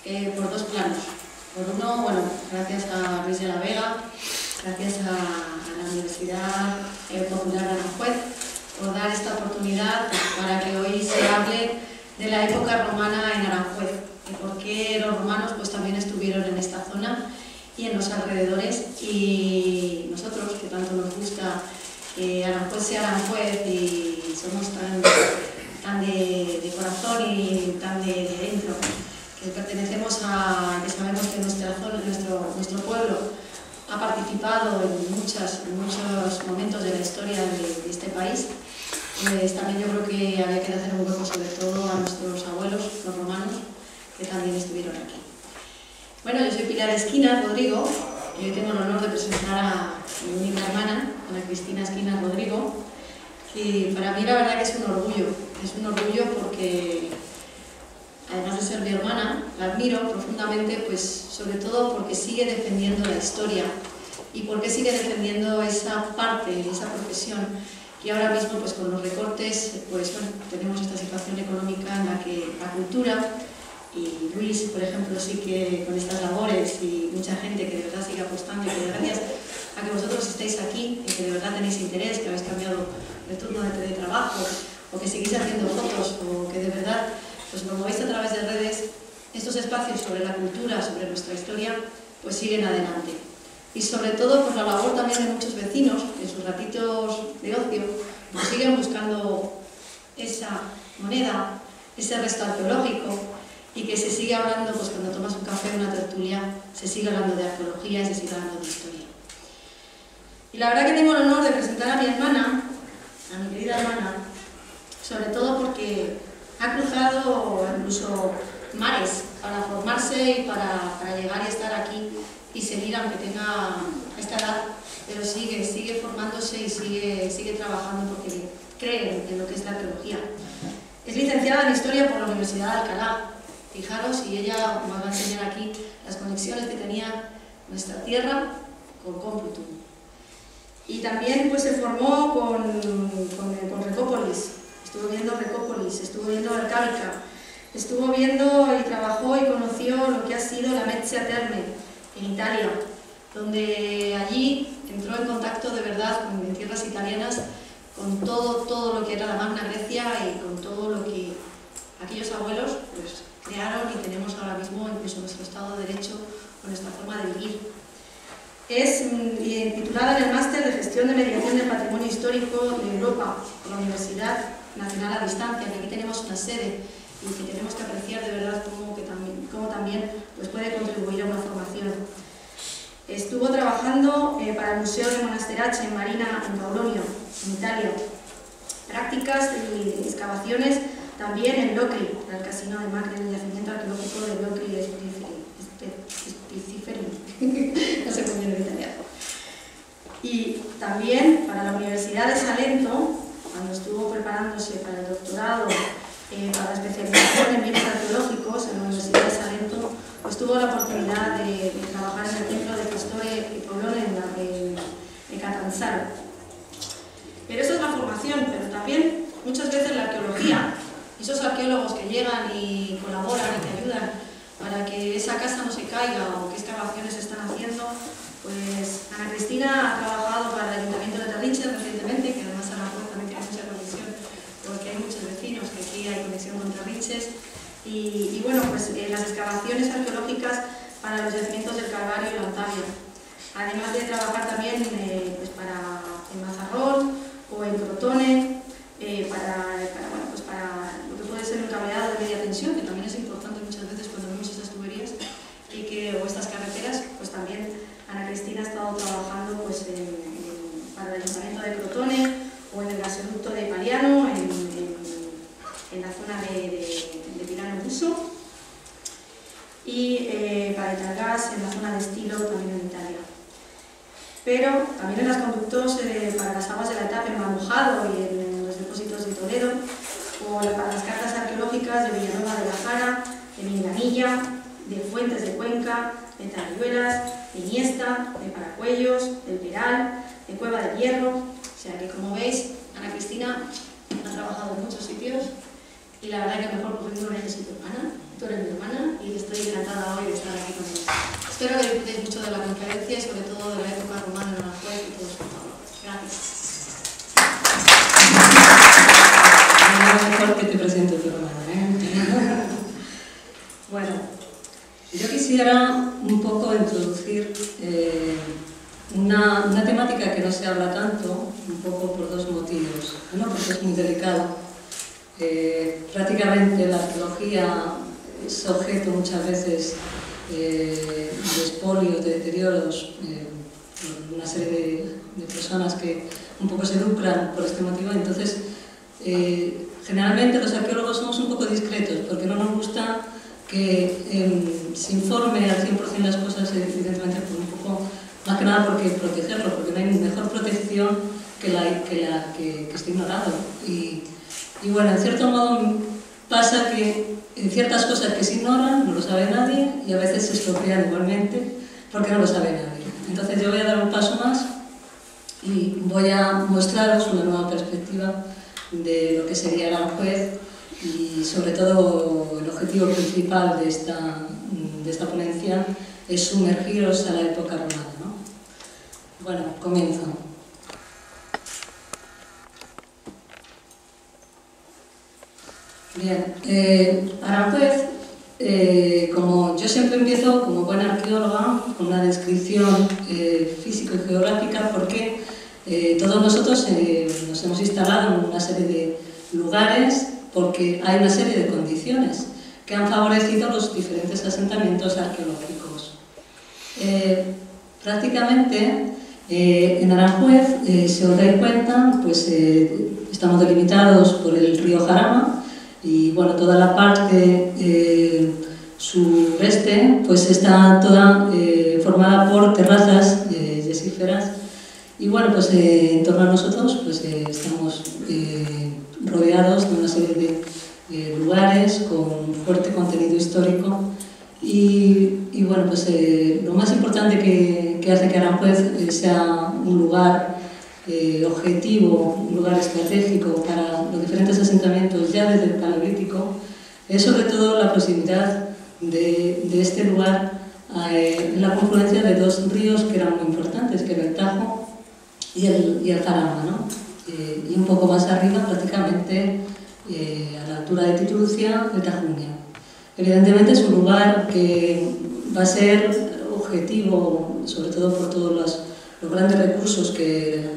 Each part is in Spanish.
por dos planos. Por uno, bueno, gracias a Luis de la Vega, gracias a la Universidad Popular de Aranjuez, por dar esta oportunidad para que hoy se hable de la época romana en Aranjuez, y por qué los romanos pues también estuvieron en esta zona y en los alrededores, y nosotros, que tanto nos gusta que Aranjuez sea Aranjuez y somos tan de corazón y tan de dentro, que pertenecemos a, que sabemos que nuestra zona, nuestro pueblo ha participado en muchos momentos de la historia de este país, pues también yo creo que había que hacer un hueco sobre todo a nuestros abuelos, los romanos, que también estuvieron aquí. Bueno, yo soy Pilar Esquinas Rodrigo, y hoy tengo el honor de presentar a mi única hermana, Ana Cristina Esquinas Rodrigo, que para mí la verdad que es un orgullo porque, además de ser mi hermana, la admiro profundamente, pues sobre todo porque sigue defendiendo la historia y porque sigue defendiendo esa parte, esa profesión que ahora mismo pues con los recortes, pues bueno, tenemos esta situación económica en la que la cultura, y Luis, por ejemplo, sí que con estas labores y mucha gente que de verdad sigue apostando y que gracias a que vosotros estéis aquí y que de verdad tenéis interés, que habéis cambiado de turno de teletrabajo o que seguís haciendo fotos o que de verdad pues promovéis a través de redes, estos espacios sobre la cultura, sobre nuestra historia, pues siguen adelante. Y sobre todo pues la labor también de muchos vecinos que en sus ratitos de ocio pues siguen buscando esa moneda, ese resto arqueológico, y que se sigue hablando, pues cuando tomas un café en una tertulia, se sigue hablando de arqueología y se sigue hablando de historia. Y la verdad que tengo el honor de presentar a mi hermana, a mi querida hermana, sobre todo porque ha cruzado incluso mares para formarse y para llegar y estar aquí y seguir, aunque tenga esta edad, pero sigue formándose y sigue trabajando porque cree en lo que es la arqueología. Es licenciada en Historia por la Universidad de Alcalá. Fijaros, y ella nos va a enseñar aquí las conexiones que tenía nuestra tierra con Complutum. Y también pues, se formó con Recópolis, estuvo viendo Recópolis, estuvo viendo Arcábica, estuvo viendo y trabajó y conoció lo que ha sido la Mezzia Terme en Italia, donde allí entró en contacto de verdad con tierras italianas, con todo lo que era la Magna Grecia y con todo lo que aquellos abuelos pues, crearon y tenemos ahora mismo incluso nuestro Estado de Derecho o nuestra forma de vivir. Es titulada en el Máster de Gestión de Mediación del Patrimonio Histórico de Europa por la Universidad Nacional a Distancia, que aquí tenemos una sede y que tenemos que apreciar de verdad cómo también pues, puede contribuir a una formación. Estuvo trabajando para el Museo de Monasterace en Marina, en Caulonio, en Italia. Prácticas y excavaciones también en Locri, en el Casino de Macri, en el yacimiento arqueológico de Locri Spiciferi. No sé muy bien en italiano. Y también para la Universidad de Salento, cuando estuvo preparándose para el doctorado, para la especialización en bienes arqueológicos en la Universidad de Salento, pues tuvo la oportunidad de trabajar en el templo de Castore y Polone en Catanzaro. Pero eso es la formación, pero también muchas veces la arqueología, esos arqueólogos que llegan y colaboran y que ayudan para que esa casa no se caiga o qué excavaciones se están haciendo, pues Ana Cristina ha trabajado para el Ayuntamiento de Terriches recientemente, que además Aranjuez también tiene mucha conexión, porque hay muchos vecinos que aquí hay conexión con Terriches, y bueno, pues las excavaciones arqueológicas para los yacimientos del Calvario y la Ontavia, además de trabajar también pues para en Mazarrón o en Crotone, para lo que puede ser un cableado de media tensión, que también es importante muchas veces cuando vemos estas tuberías o estas carreteras, pues también Ana Cristina ha estado trabajando pues, para el Ayuntamiento de Crotone o en el gasoducto de Paliano, en la zona de Pilano Buso, y para Italgas en la zona de Estilo, también en Italia. Pero también en los conductos para las aguas de la etapa en Mamojado y en los depósitos de Toledo, o para las cartas arqueológicas de Villanueva de la Jara, de Minganilla, de Fuentes de Cuenca, de Tarayuelas, de Iniesta, de Paracuellos, del Peral, de Cueva del Hierro. O sea que, como veis, Ana Cristina ha trabajado en muchos sitios y la verdad que mejor currículum no necesito. Ana, tú eres mi hermana y estoy encantada hoy de estar aquí con ellos. Espero que disfrutéis mucho de la conferencia y sobre todo de la época romana en Aranjuez y todos sus valores. Gracias. Mejor que te presento tu hermana, Bueno, yo quisiera un poco introducir una temática que no se habla tanto, un poco por dos motivos. Uno, porque es muy delicado. Prácticamente la arqueología es objeto muchas veces de expolios, de deterioros, por una serie de personas que un poco se lucran por este motivo. Entonces, generalmente los arqueólogos somos un poco discretos porque no nos gusta que se informe al 100% las cosas, evidentemente por un poco, más que nada porque protegerlo, porque no hay mejor protección que esté ignorado. Y bueno, en cierto modo pasa que en ciertas cosas que se ignoran no lo sabe nadie y a veces se estropean igualmente porque no lo sabe nadie. Entonces yo voy a dar un paso más y voy a mostraros una nueva perspectiva de lo que sería Aranjuez y sobre todo el objetivo principal de esta ponencia es sumergiros a la época romana, ¿no? Bueno, comienzo. Bien, Aranjuez, como yo siempre empiezo como buena arqueóloga con una descripción físico y geográfica porque todos nosotros nos hemos instalado en una serie de lugares porque hay una serie de condiciones que han favorecido los diferentes asentamientos arqueológicos. Prácticamente en Aranjuez, si os dais cuenta, pues estamos delimitados por el río Jarama y bueno, toda la parte sureste pues está toda formada por terrazas yesíferas. Y bueno, pues en torno a nosotros pues, estamos rodeados de una serie de lugares con fuerte contenido histórico y bueno, pues lo más importante que hace que Aranjuez sea un lugar objetivo, un lugar estratégico para los diferentes asentamientos ya desde el Paleolítico es sobre todo la proximidad de este lugar en la confluencia de dos ríos que eran muy importantes, que era el Tajo y el Jarama, ¿no? Y un poco más arriba, prácticamente a la altura de Titulcia, el Tajuña. Evidentemente es un lugar que va a ser objetivo, sobre todo por todos los grandes recursos que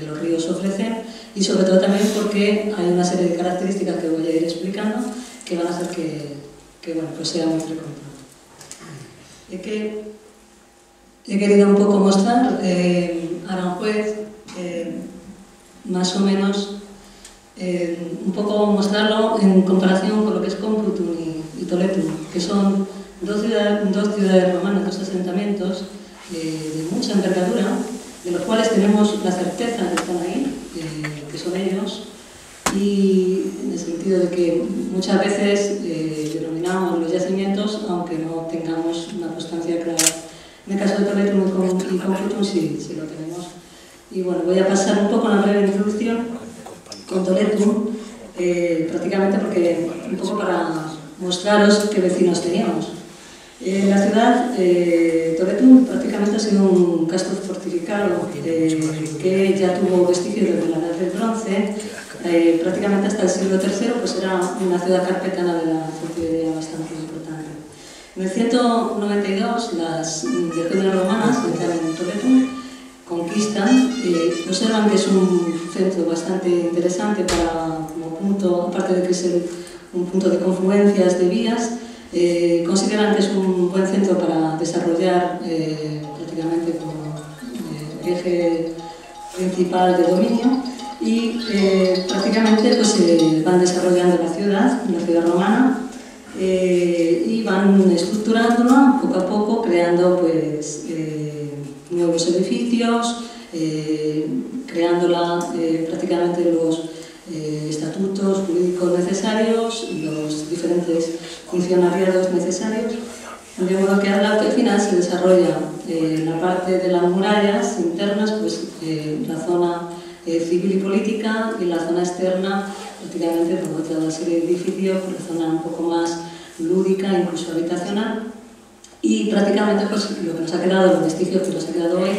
los ríos ofrecen y sobre todo también porque hay una serie de características que voy a ir explicando que van a hacer que bueno, pues sea muy frecuente. He querido un poco mostrar Aranjuez, más o menos, un poco mostrarlo en comparación con lo que es Complutum y Toletum, que son dos ciudades romanas, dos asentamientos de mucha envergadura, de los cuales tenemos la certeza de que están ahí, que son ellos, y en el sentido de que muchas veces denominamos los yacimientos, aunque no tengamos una constancia clara. En el caso de Toletum y Complutum sí lo tenemos. Y bueno, voy a pasar un poco una breve introducción con Toletum, prácticamente porque un poco para mostraros qué vecinos teníamos. La ciudad, Toletum, prácticamente ha sido un castro fortificado que ya tuvo vestigios desde la Edad del Bronce, prácticamente hasta el siglo III, pues era una ciudad carpetana de la fortificación bastante importante. En el 192 las legiones romanas entran en Toletum, conquistan, observan que es un centro bastante interesante para, como punto, aparte de que es un punto de confluencias de vías, consideran que es un buen centro para desarrollar prácticamente como eje principal de dominio y prácticamente pues, van desarrollando la ciudad romana y van estructurándola poco a poco, creando pues, nuevos edificios, creándola prácticamente los estatutos jurídicos necesarios, los diferentes funcionariados necesarios, de modo que al final se desarrolla en la parte de las murallas internas, pues la zona civil y política, y en la zona externa prácticamente por otra serie de edificios, por la zona un poco más lúdica, incluso habitacional. Y prácticamente pues, lo que nos ha quedado, los vestigios que nos ha quedado hoy,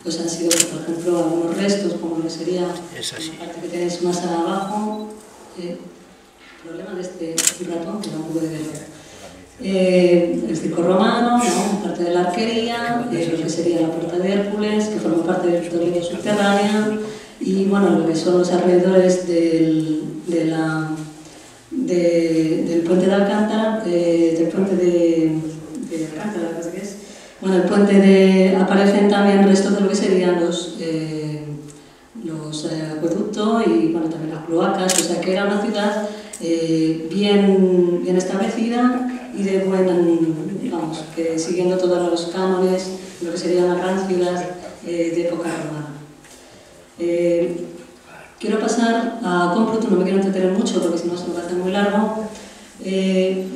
pues han sido, por ejemplo, algunos restos, como que sería la parte que tenéis más abajo. Problema de este ratón que no puede ver. El circo romano, ¿no? Parte de la arquería, lo que sería la puerta de Hércules, que forma parte del Toledo subterránea, y bueno, lo que son los alrededores del puente de Alcántara, del puente de Alcántara, creo que es. Bueno, el puente aparecen también restos de lo que serían los acueductos y bueno, también las cloacas, o sea que era una ciudad bien establecida y de buena, vamos, que siguiendo todos los cánones, lo que serían las gran ciudad de época romana. Quiero pasar a Complutum, no me quiero entretener mucho porque si no se me va a hacer muy largo.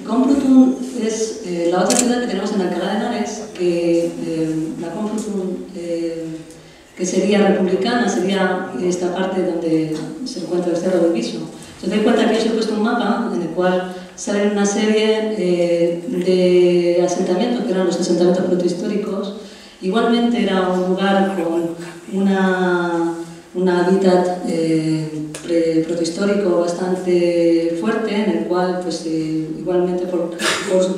Complutum es la otra ciudad que tenemos en Alcalá de Henares, que la Complutum que sería republicana, sería esta parte donde se encuentra el Cerro del Viso. Si os dais cuenta que yo os he puesto un mapa en el cual salen una serie de asentamientos, que eran los asentamientos protohistóricos. Igualmente era un lugar con un hábitat protohistórico bastante fuerte, en el cual, pues, igualmente por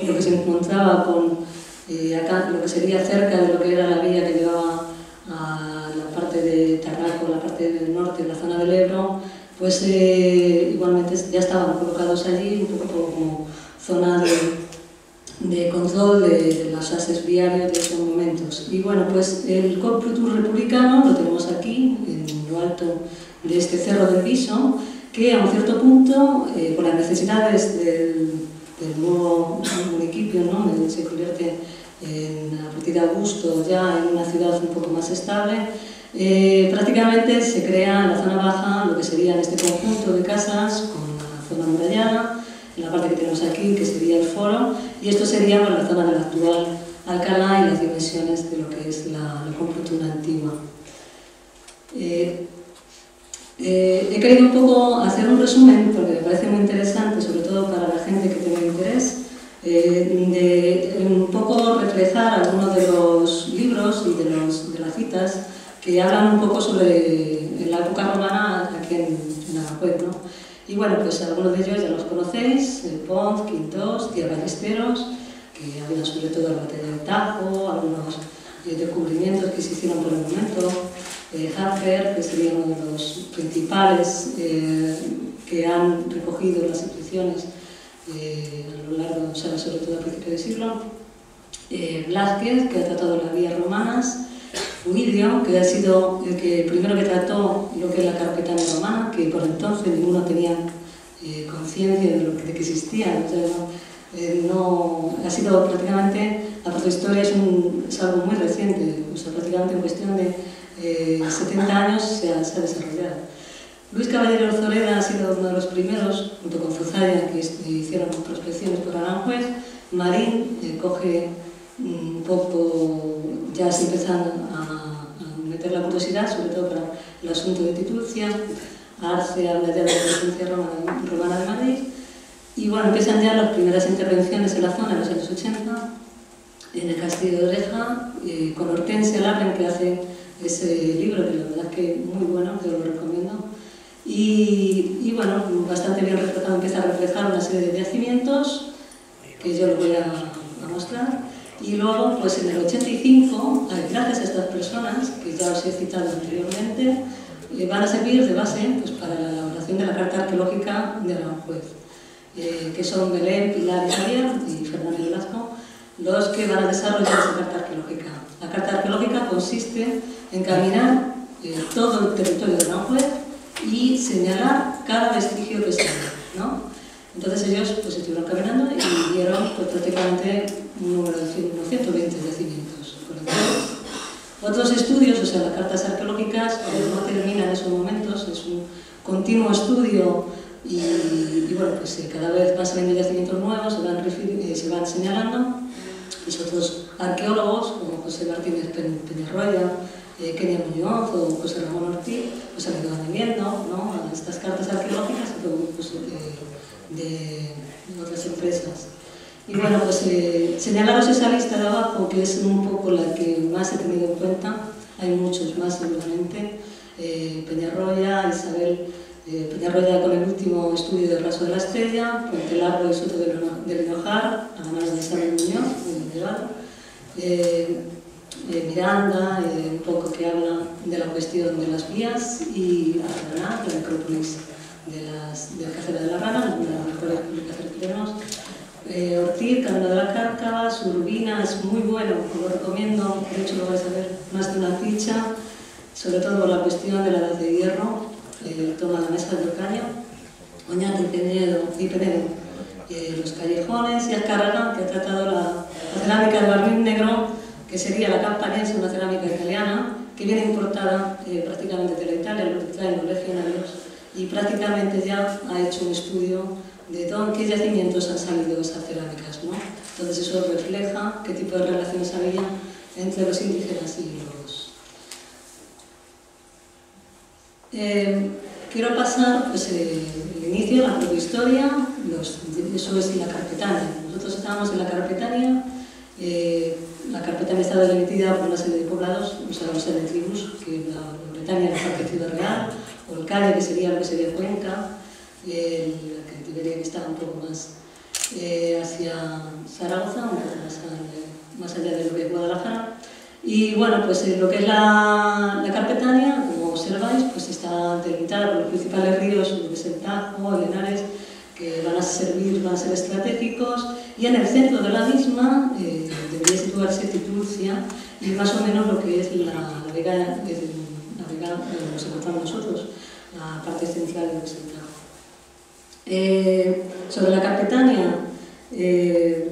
lo que se encontraba con acá, lo que sería cerca de lo que era la vía que llevaba a la parte de Tarraco, la parte del norte, la zona del Ebro, pues igualmente ya estaban colocados allí, un poco como zona de control de los ases viarios de esos momentos. Y bueno, pues el Complutum republicano lo tenemos aquí, en lo alto de este Cerro del Viso, que a un cierto punto, por las necesidades del nuevo municipio, ¿no? Se convierte a partir de Augusto ya en una ciudad un poco más estable. Prácticamente se crea en la zona baja lo que sería este conjunto de casas con la zona amurallada, en la parte que tenemos aquí, que sería el foro, y esto sería pues, la zona del actual Alcalá y las dimensiones de lo que es la Complutum antigua. He querido un poco hacer un resumen, porque me parece muy interesante, sobre todo para la gente que tenga interés, de un poco reflejar algunos de los libros y de las citas que hablan un poco sobre la época romana aquí en Aranjuez, ¿no? Y bueno, pues algunos de ellos ya los conocéis, Pons, Quintos, Tía Ballesteros, que hablan sobre todo la batalla de Tajo, algunos descubrimientos que se hicieron por el momento, Harper, que sería uno de los principales que han recogido las inscripciones a lo largo, o sea, sobre todo a principios del siglo, Blázquez, que ha tratado las vías romanas, Fuidio, que ha sido el primero que trató lo que es la Carpetania romana, que por entonces ninguno tenía conciencia de que existía. O sea, no, ha sido prácticamente, la protohistoria es algo muy reciente, o sea, prácticamente en cuestión de 70 años se ha desarrollado. Luis Caballero Orzoreda ha sido uno de los primeros, junto con Zuzaya, que hicieron prospecciones por Aranjuez. Marín coge un poco, ya se empiezan a meter la curiosidad, sobre todo para el asunto de Titulcia. Arce habla ya de la presencia romana de Madrid. Y bueno, empiezan ya las primeras intervenciones en la zona en los años 80, en el Castillo de Oreja, con Hortensia Larren, que hace ese libro, que la verdad es que muy bueno, que os lo recomiendo. Y bueno, bastante bien reflejado, empieza a reflejar una serie de yacimientos, que yo lo voy a mostrar. Y luego, pues en el 85, gracias a estas personas, que ya os he citado anteriormente, van a servir de base pues, para la elaboración de la Carta Arqueológica de Aranjuez, que son Belén, Pilar y Javier, y Fernando Velasco, los que van a desarrollar esa Carta Arqueológica. La Carta Arqueológica consiste en caminar todo el territorio de Aranjuez y señalar cada vestigio que se ve, ¿no? Entonces ellos pues, estuvieron caminando y vieron pues, prácticamente un número de 120 yacimientos. Otros estudios, o sea, las cartas arqueológicas, no terminan en esos momentos, es un continuo estudio y bueno, pues cada vez van saliendo yacimientos nuevos, se van señalando. Los otros arqueólogos, como José Martínez Peñarroya, Kenia Muñoz o José Ramón Ortiz, pues han ido añadiendo, ¿no?, a estas cartas arqueológicas y todo pues, de otras empresas. Y bueno, pues señalaros esa lista de abajo, que es un poco la que más he tenido en cuenta. Hay muchos más seguramente. Peñarroya, Isabel Peñarroya con el último estudio del raso de la estrella, Puente Largo y Soto del Hinojar, a manos de Isabel Muñoz, muy elevado. Miranda, un poco que habla de la cuestión de las vías, y Arraná, la necrópolis de la Cacera de la Rana, una de las mejores publicaciones que tenemos. Ortiz, Camino de la Cárcava, Surbina, es muy bueno, os lo recomiendo, de hecho lo vais a ver más de una ficha, sobre todo por la cuestión de la edad de hierro, toma la mesa de Ocaña, Oñate y Penedo, los callejones, y Azcárraga, que ha tratado la cerámica del barniz negro, que sería la campaniense, una cerámica italiana, que viene importada prácticamente de la Italia, lo que traen los legionarios, y prácticamente ya ha hecho un estudio de todo qué yacimientos han salido esas cerámicas, ¿no? Entonces eso refleja qué tipo de relaciones había entre los indígenas y los... quiero pasar pues, el inicio, la protohistoria, eso es la Carpetania. Nosotros estábamos en la Carpetania. La Carpetania está delimitida por una serie de poblados, o sea, una serie de tribus, que la Bretaña era la Ciudad Real, o el Calle, que sería lo que sería Cuenca, la Tiberia, que estaba un poco más hacia Zaragoza, un poco más allá de lo que es Guadalajara. Y bueno, pues lo que es la Carpetania, como observáis, pues está delimitada por los principales ríos, lo que es el Tajo, el Henares, que van a ser estratégicos, y en el centro de la misma debería situarse Titurcia y más o menos lo que es la vega donde nos encontramos nosotros, la parte central del Tajo. Sobre la Carpetania,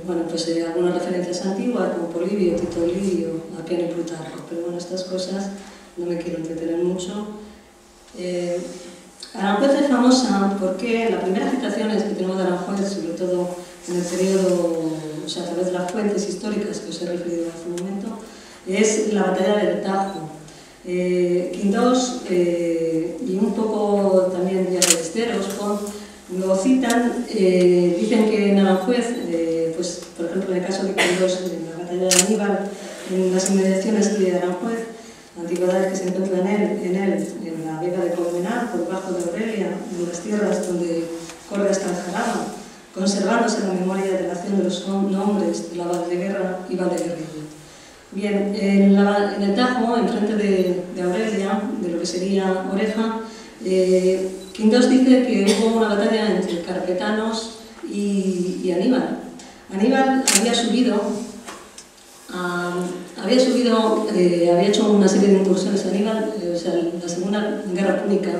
bueno, pues algunas referencias antiguas como Polibio, Tito Livio, Apiano y Plutarco, pero bueno, estas cosas no me quiero entretener mucho. Aranjuez es famosa porque las primeras citaciones que tenemos de Aranjuez, sobre todo en el periodo, o sea, a través de las fuentes históricas que os he referido hace un momento, es la batalla del Tajo. Quindós y un poco también ya de Esteros lo citan, dicen que en Aranjuez, pues, por ejemplo en el caso de Quindós, en la batalla de Aníbal, en las inmediaciones de Aranjuez, antigüedades que se encuentran en la vega de Colmenar, por debajo de Aurelia, en las tierras donde corre hasta el Jarama, conservándose la memoria de la acción de los nombres de la Valdeguerra y Valdeguerrilla. Bien, en el Tajo, enfrente de Aurelia, de lo que sería Oreja, Quindós dice que hubo una batalla entre carpetanos y Aníbal. Aníbal había hecho una serie de incursiones. Aníbal, o sea, la Segunda Guerra Púnica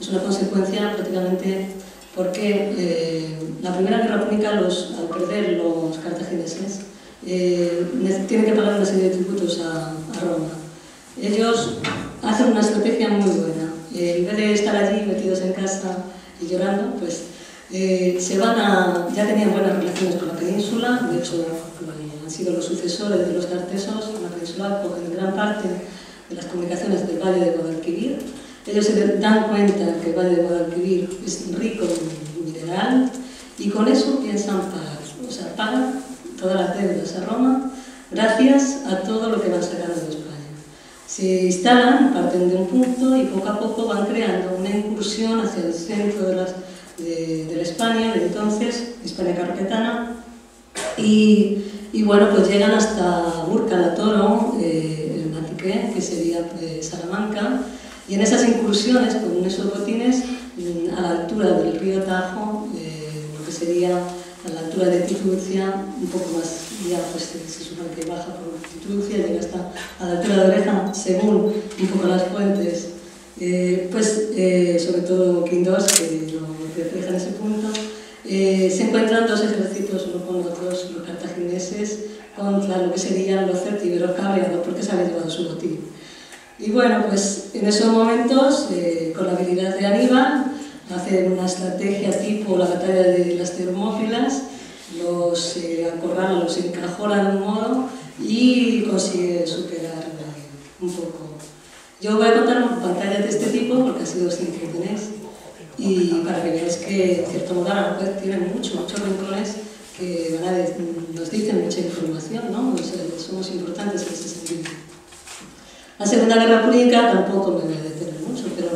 es una consecuencia prácticamente porque la Primera Guerra Púnica, al perder los cartagineses, tienen que pagar una serie de tributos a Roma. Ellos hacen una estrategia muy buena. En vez de estar allí metidos en casa y llorando, pues ya tenían buenas relaciones con la península. De hecho, han sido los sucesores de los cartesos en la península, cogen gran parte de las comunicaciones del Valle de Guadalquivir. Ellos se dan cuenta que el Valle de Guadalquivir es rico en mineral y con eso piensan pagar. O sea, pagan todas las deudas a Roma gracias a todo lo que van sacando de España. Se instalan, parten de un punto y poco a poco van creando una incursión hacia el centro de la España, de entonces, Hispania Carpetana, y bueno, pues llegan hasta Burca la Toro, el Mantiqué, que sería Salamanca, y en esas incursiones, con esos botines, a la altura del río Tajo, lo que sería a la altura de Titurcia, un poco más, ya pues se supone que baja por Titurcia, llega hasta a la altura de Oreja, según un poco las fuentes, sobre todo Quindós, que lo refleja en ese punto, se encuentran dos ejércitos, uno con otros, los cartagineses, contra lo que serían los celtíberos cabreados, porque se habían llevado su botín. Y bueno, pues en esos momentos, con la habilidad de Aníbal, hacen una estrategia tipo la batalla de las Termópilas, los acorrala, los encajona de un modo y consigue superar un poco. Yo voy a contar pantallas de este tipo porque así os entretenéis y para que veáis que, en cierto modo, Aranjuez tiene muchos rincones que nos dicen mucha información, ¿no? O sea, somos importantes en ese sentido. La Segunda Guerra Púnica tampoco me voy a detener mucho, pero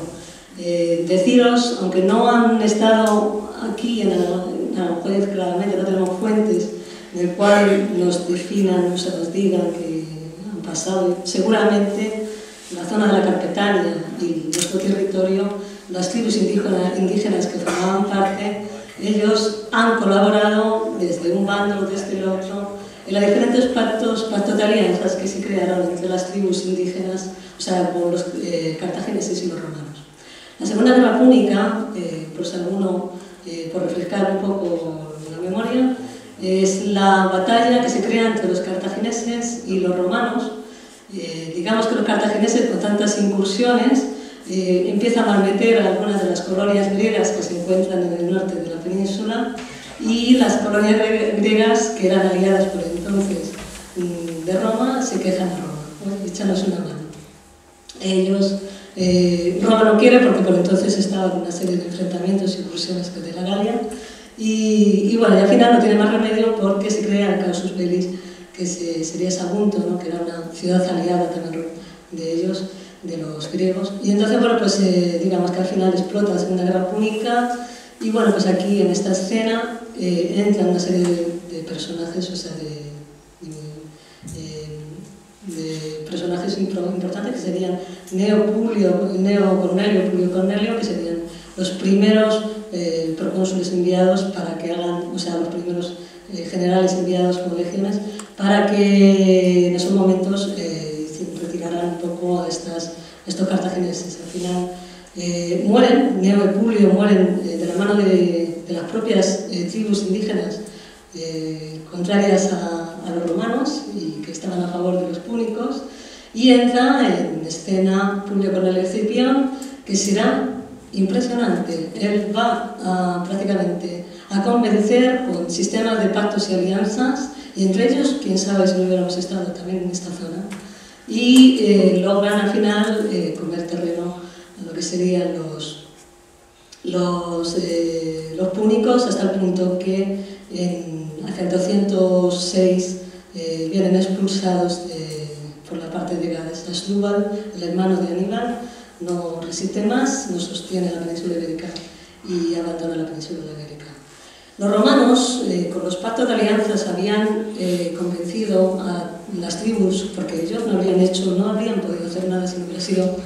deciros, aunque no han estado aquí en Aranjuez, claramente no tenemos fuentes en el cual nos definan, o sea, nos digan que han pasado, seguramente en la zona de la Carpetania y nuestro territorio, las tribus indígenas que formaban parte, ellos han colaborado desde un bando o desde el otro en los diferentes pactos de alianzas que se crearon entre las tribus indígenas, o sea, con los cartagineses y los romanos. La Segunda Guerra Púnica, por si alguno, por refrescar un poco la memoria, es la batalla que se crea entre los cartagineses y los romanos. Digamos que los cartagineses, con tantas incursiones, empiezan a meter a algunas de las colonias griegas que se encuentran en el norte de la península y las colonias griegas que eran aliadas por entonces de Roma se quejan a Roma, ¿no? Échanos una mano. Ellos, Roma no quiere porque por entonces estaba con una serie de enfrentamientos y incursiones de la Galia y bueno, y al final no tiene más remedio porque se crea el Casus Belli, que sería Sagunto, ¿no? Que era una ciudad aliada también de ellos, de los griegos. Y entonces, bueno, pues digamos que al final explota la Segunda Guerra Púnica y bueno, pues aquí en esta escena entran una serie de personajes, o sea, de personajes importantes que serían Neo Cornelio, Publio Cornelio, que serían los primeros procónsules enviados para que hagan, o sea, los primeros generales enviados como legiones para que en esos momentos se retiraran un poco a estos cartagineses. Al final mueren, Neo y Publio mueren de la mano de las propias tribus indígenas contrarias a los romanos y que estaban a favor de los púnicos, y entra en escena Publio Cornelio Escipión, que será impresionante. Él va prácticamente a convencer con sistemas de pactos y alianzas, y entre ellos, quién sabe si no hubiéramos estado también en esta zona, y logran al final comer terreno a lo que serían los púnicos, hasta el punto que hacia el 206 vienen expulsados por la parte de Gades. Asdrúbal, el hermano de Aníbal, no resiste más, no sostiene la península ibérica y abandona la península ibérica. Los romanos, con los pactos de alianzas, habían convencido a las tribus, porque ellos no habrían podido hacer nada si no hubiera sido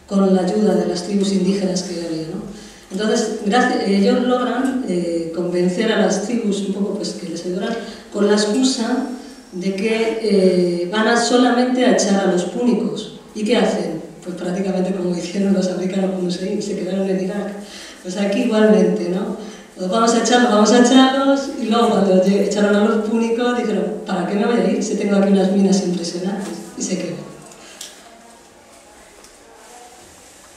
con la ayuda de las tribus indígenas que había, ¿no? Entonces, ellos logran convencer a las tribus un poco pues, que les ayudarán con la excusa de que van solamente a echar a los púnicos. ¿Y qué hacen? Pues prácticamente como hicieron los africanos con Hussein, se quedaron en Irak. Pues aquí igualmente, ¿no? Los vamos a echarlos, y luego cuando echaron a los púnicos dijeron, ¿para qué me voy a ir si tengo aquí unas minas impresionantes? Y se quedó.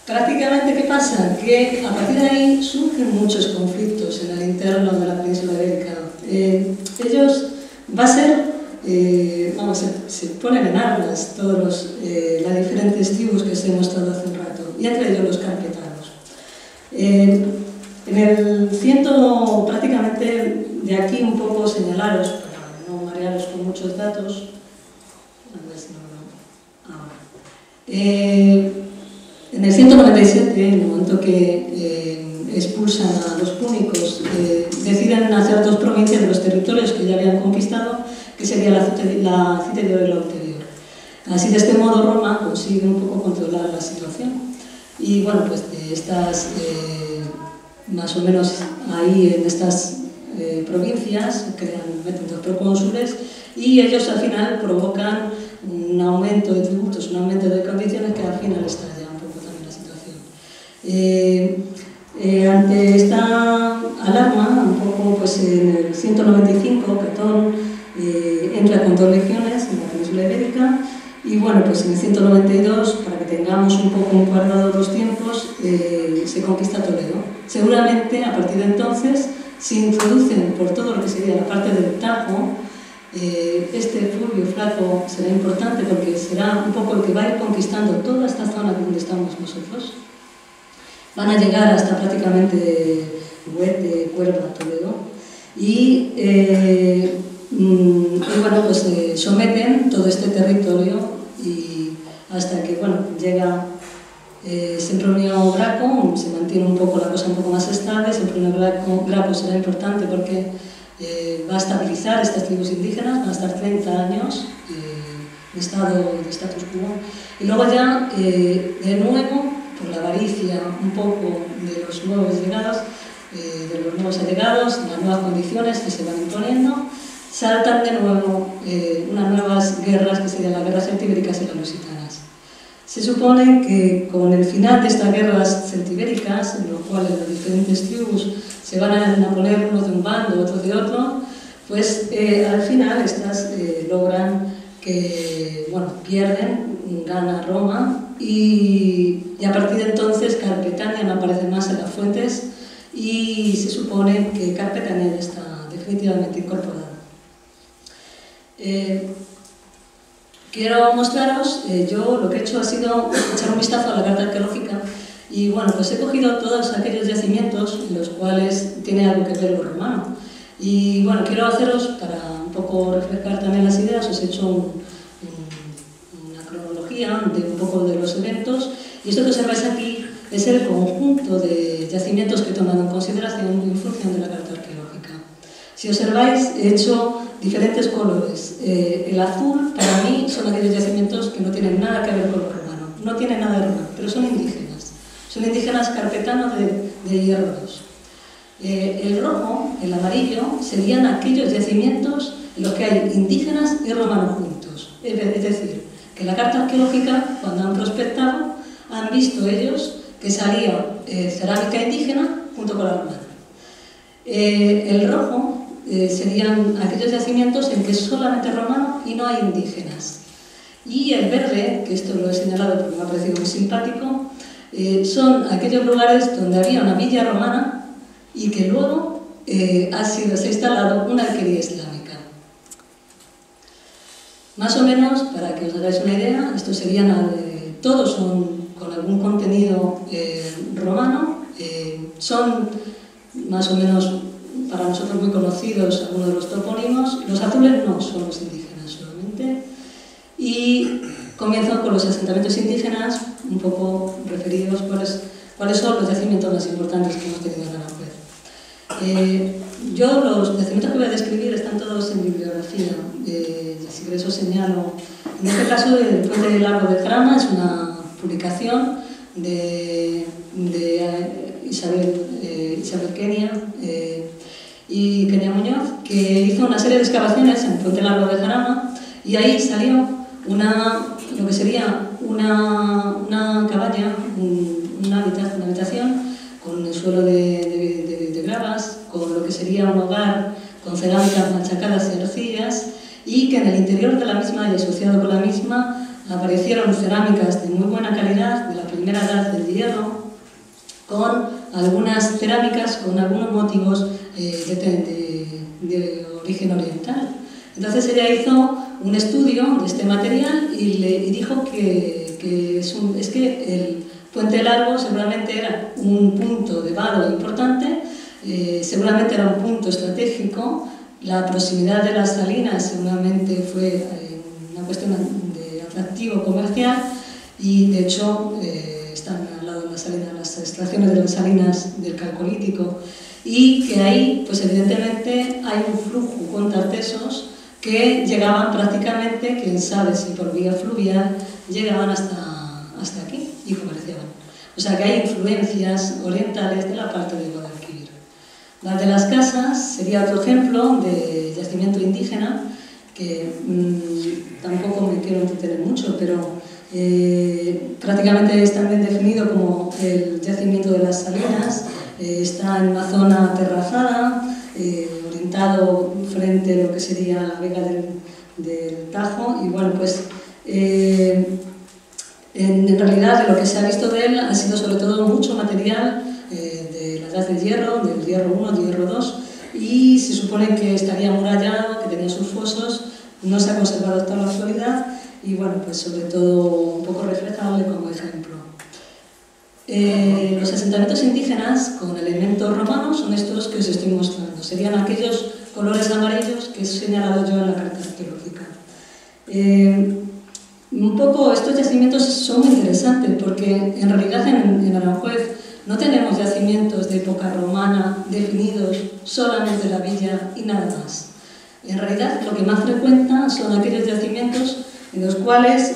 Prácticamente, ¿qué pasa? Que a partir de ahí surgen muchos conflictos en el interno de la península ibérica. Ellos va a ser, se ponen en armas todos las diferentes tribus que os he mostrado hace un rato, y entre ellos los carpetanos. En el ciento, prácticamente de aquí un poco señalaros, para no marearos con muchos datos, en el 197, en el momento que expulsan a los púnicos, deciden hacer dos provincias de los territorios que ya habían conquistado, que sería la Citerio y la Ulterior. Así, de este modo, Roma consigue un poco controlar la situación. Y bueno, pues de estas, más o menos ahí en estas provincias, meten dos procónsules y ellos al final provocan un aumento de tributos, un aumento de condiciones que al final estalla un poco también la situación. Ante esta alarma, un poco pues en el 195, Catón entra con 2 legiones en la península ibérica y bueno, pues en el 192, para que tengamos un poco encuadrados los tiempos, se conquista Toledo. Seguramente a partir de entonces se introducen por todo lo que sería la parte del Tajo Este Fulvio Flaco será importante porque será un poco el que va a ir conquistando toda esta zona donde estamos nosotros. Van a llegar hasta prácticamente Huete, Cuerva, Toledo, y bueno, pues someten todo este territorio y hasta que, bueno, llega Sempronio Graco, se mantiene un poco la cosa un poco más estable. Sempronio Graco será importante porque va a estabilizar estas tribus indígenas, van a estar 30 años de status quo, y luego ya, de nuevo, por la avaricia un poco de los nuevos allegados, las nuevas condiciones que se van imponiendo, saltan de nuevo unas nuevas guerras que serían las guerras celtibéricas y las lusitanas. Se supone que con el final de estas guerras celtibéricas, en los cuales las diferentes tribus se van a poner unos de un bando, otros de otro, pues al final estas logran que, bueno, pierden, gana Roma, y a partir de entonces Carpetania no aparece más en las fuentes y se supone que Carpetania ya está definitivamente incorporada. Quiero mostraros, yo lo que he hecho ha sido echar un vistazo a la carta arqueológica y bueno, pues he cogido todos aquellos yacimientos en los cuales tiene algo que ver lo romano. Y bueno, quiero haceros, para un poco refrescar también las ideas, os he hecho una cronología de un poco de los eventos, y esto que observáis aquí es el conjunto de yacimientos que he tomado en consideración en función de la carta arqueológica. Si observáis, he hecho diferentes colores. El azul, para mí, son aquellos yacimientos que no tienen nada que ver con lo romano. No tienen nada de romano, pero son indígenas. Son indígenas carpetanos de Hierro II. El rojo, el amarillo, serían aquellos yacimientos en los que hay indígenas y romanos juntos. Es decir, que en la carta arqueológica, cuando han prospectado, han visto ellos que salía cerámica indígena junto con la romana. El rojo serían aquellos yacimientos en que es solamente romano y no hay indígenas. Y el verde, que esto lo he señalado porque me ha parecido muy simpático, son aquellos lugares donde había una villa romana y que luego se ha instalado una alquería islámica. Más o menos, para que os hagáis una idea, estos serían, todos son con algún contenido romano, son más o menos para nosotros muy conocidos algunos de los topónimos. Los azules no son los indígenas solamente, y comienzo con los asentamientos indígenas, un poco referidos cuáles son los yacimientos más importantes que hemos tenido en Aranjuez. Yo los yacimientos que voy a describir están todos en bibliografía, si queréis os señalo. En este caso, el Puente Largo de Jarama es una publicación de Isabel Kenia y Kenia Muñoz, que hizo una serie de excavaciones en el Puente Largo de Jarama, y ahí salió lo que sería una cabaña, una habitación con el suelo de gravas, con lo que sería un hogar con cerámicas machacadas y arcillas, y que en el interior de la misma y asociado con la misma aparecieron cerámicas de muy buena calidad, de la primera edad del hierro, con algunas cerámicas con algunos motivos de origen oriental. Entonces ella hizo un estudio de este material y dijo que el Puente Largo seguramente era un punto de vado importante, seguramente era un punto estratégico. La proximidad de las salinas seguramente fue una cuestión de atractivo comercial, y de hecho están al lado de las salinas, las extracciones de las salinas del Calcolítico, y que ahí pues evidentemente hay un flujo con tartesos que llegaban prácticamente, quién sabe si por vía fluvial, llegaban hasta aquí y comerciaban. O sea que hay influencias orientales de la parte de Guadalquivir. La de las Casas sería otro ejemplo de yacimiento indígena, que tampoco me quiero entretener mucho, pero prácticamente es también definido como el yacimiento de las Salinas. Está en una zona terrazada, orientado frente a lo que sería la vega del Tajo, y bueno, pues en realidad de lo que se ha visto de él ha sido sobre todo mucho material de la Edad del Hierro, del Hierro I, del Hierro II, y se supone que estaría amurallado, que tenía sus fosos, no se ha conservado hasta la actualidad y bueno, pues sobre todo un poco reflejable como ejemplo. Los asentamientos indígenas con elementos romanos son estos que os estoy mostrando, serían aquellos colores amarillos que he señalado yo en la carta arqueológica. Un poco estos yacimientos son muy interesantes porque en realidad en Aranjuez no tenemos yacimientos de época romana definidos solamente la villa y nada más. En realidad lo que más frecuenta son aquellos yacimientos en los cuales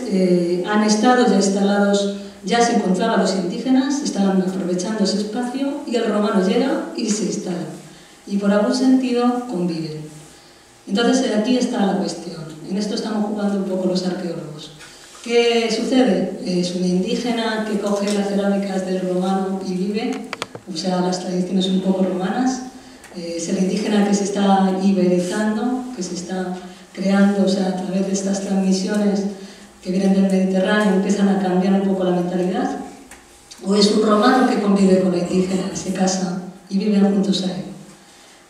han estado ya instalados, ya se encontraban los indígenas, estaban aprovechando ese espacio y el romano llega y se instala. Y por algún sentido conviven. Entonces aquí está la cuestión. En esto estamos jugando un poco los arqueólogos. ¿Qué sucede? Es un indígena que coge las cerámicas del romano y vive, o sea, las tradiciones un poco romanas. Es el indígena que se está iberizando, que se está creando, o sea, a través de estas transmisiones que vienen del Mediterráneo empiezan a cambiar un poco la mentalidad. O es un romano que convive con la indígena, se casa y viven juntos ahí.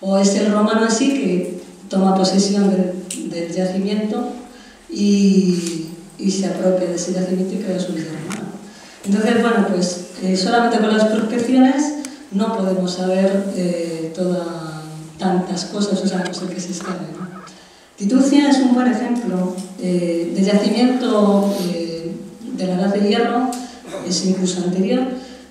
O es el romano así que toma posesión del yacimiento y se apropia de ese yacimiento y crea su vida romana. Entonces, bueno, pues solamente con las prospecciones no podemos saber tantas cosas, o sea, no sé qué se sabe, ¿no? Titucia es un buen ejemplo de yacimiento de la Edad de Hierro, es incluso anterior,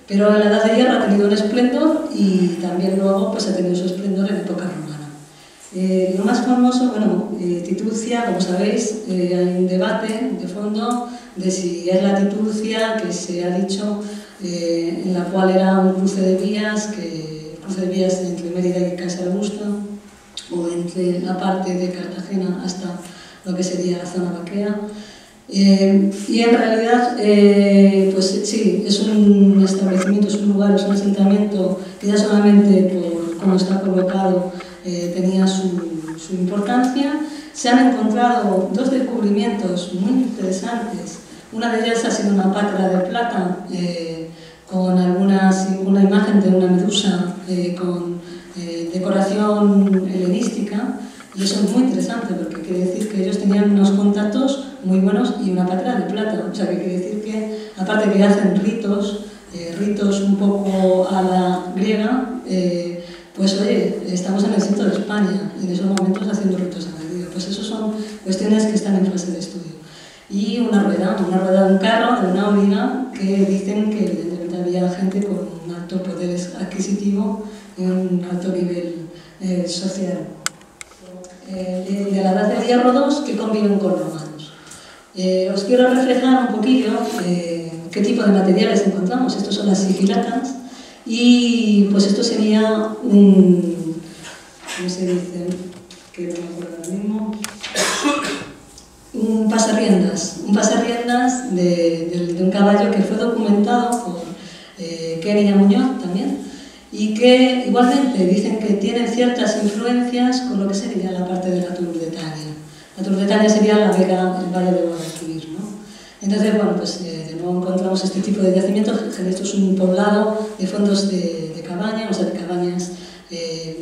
pero en la Edad de Hierro ha tenido un esplendor y también luego pues, ha tenido su esplendor en época romana. Lo más famoso, bueno, Titucia, como sabéis, hay un debate de fondo de si es la Titucia que se ha dicho, en la cual era un cruce de vías entre Mérida y Casa Augusta, o entre la parte de Cartagena hasta lo que sería la zona vaquea. Y en realidad, pues sí, es un establecimiento, es un lugar, es un asentamiento que ya solamente por cómo está colocado tenía su importancia. Se han encontrado dos descubrimientos muy interesantes. Una de ellas ha sido una patra de plata con una imagen de una medusa con decoración helenística, y eso es muy interesante porque quiere decir que ellos tenían unos contactos muy buenos y una patra de plata, o sea que quiere decir que aparte que hacen ritos un poco a la griega, pues oye, estamos en el centro de España y en esos momentos haciendo ritos a la griega, pues eso son cuestiones que están en fase de estudio. Y una rueda de un carro, de una auriga, que dicen que evidentemente había gente con un alto poder adquisitivo y un alto nivel social. De la Edad de Hierro II que conviven con romanos. Os quiero reflejar un poquillo qué tipo de materiales encontramos. Estos son las sigilatas y pues esto sería un... ¿cómo se dice? Que no me acuerdo ahora mismo. Un pasarriendas de un caballo que fue documentado por Kenia Muñoz también, y que igualmente dicen que tienen ciertas influencias con lo que sería la parte de la Tour d'Etalia. La Tour d'Etalia sería la Vega, el Valle de Guadalquivir, ¿no? Entonces, bueno, pues de nuevo encontramos este tipo de yacimientos. Esto es un poblado de fondos de cabaña, o sea, de cabañas.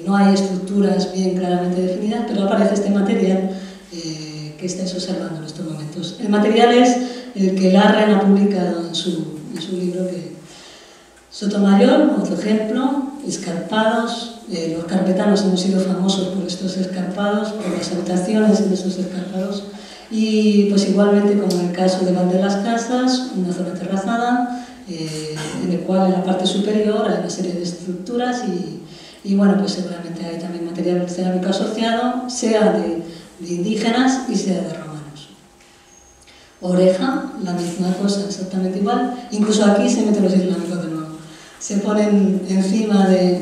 No hay estructuras bien claramente definidas, pero aparece este material que estáis observando en estos momentos. El material es el que Larren ha publicado en su libro que Sotomayor, otro ejemplo, escarpados. Los carpetanos hemos sido famosos por estos escarpados, por las habitaciones en esos escarpados, y pues igualmente como en el caso de Val de las Casas, una zona terrazada, en el cual en la parte superior hay una serie de estructuras y bueno, pues seguramente hay también material cerámico asociado, sea de indígenas y sea de romanos. Oreja, la misma cosa, exactamente igual, incluso aquí se meten los islámicos de nuevo. Se ponen encima del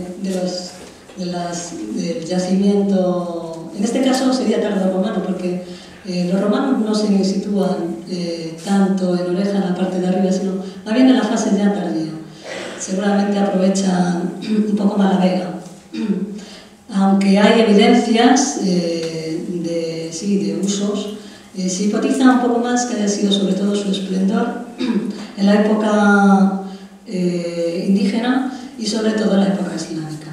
yacimiento, en este caso sería tardorromano, porque los romanos no se sitúan tanto en Oreja, en la parte de arriba, sino más bien en la fase ya tardía. Seguramente aprovechan un poco más la Vega. Aunque hay evidencias de usos, se hipotiza un poco más que haya sido sobre todo su esplendor en la época indígena y sobre todo en la época islámica.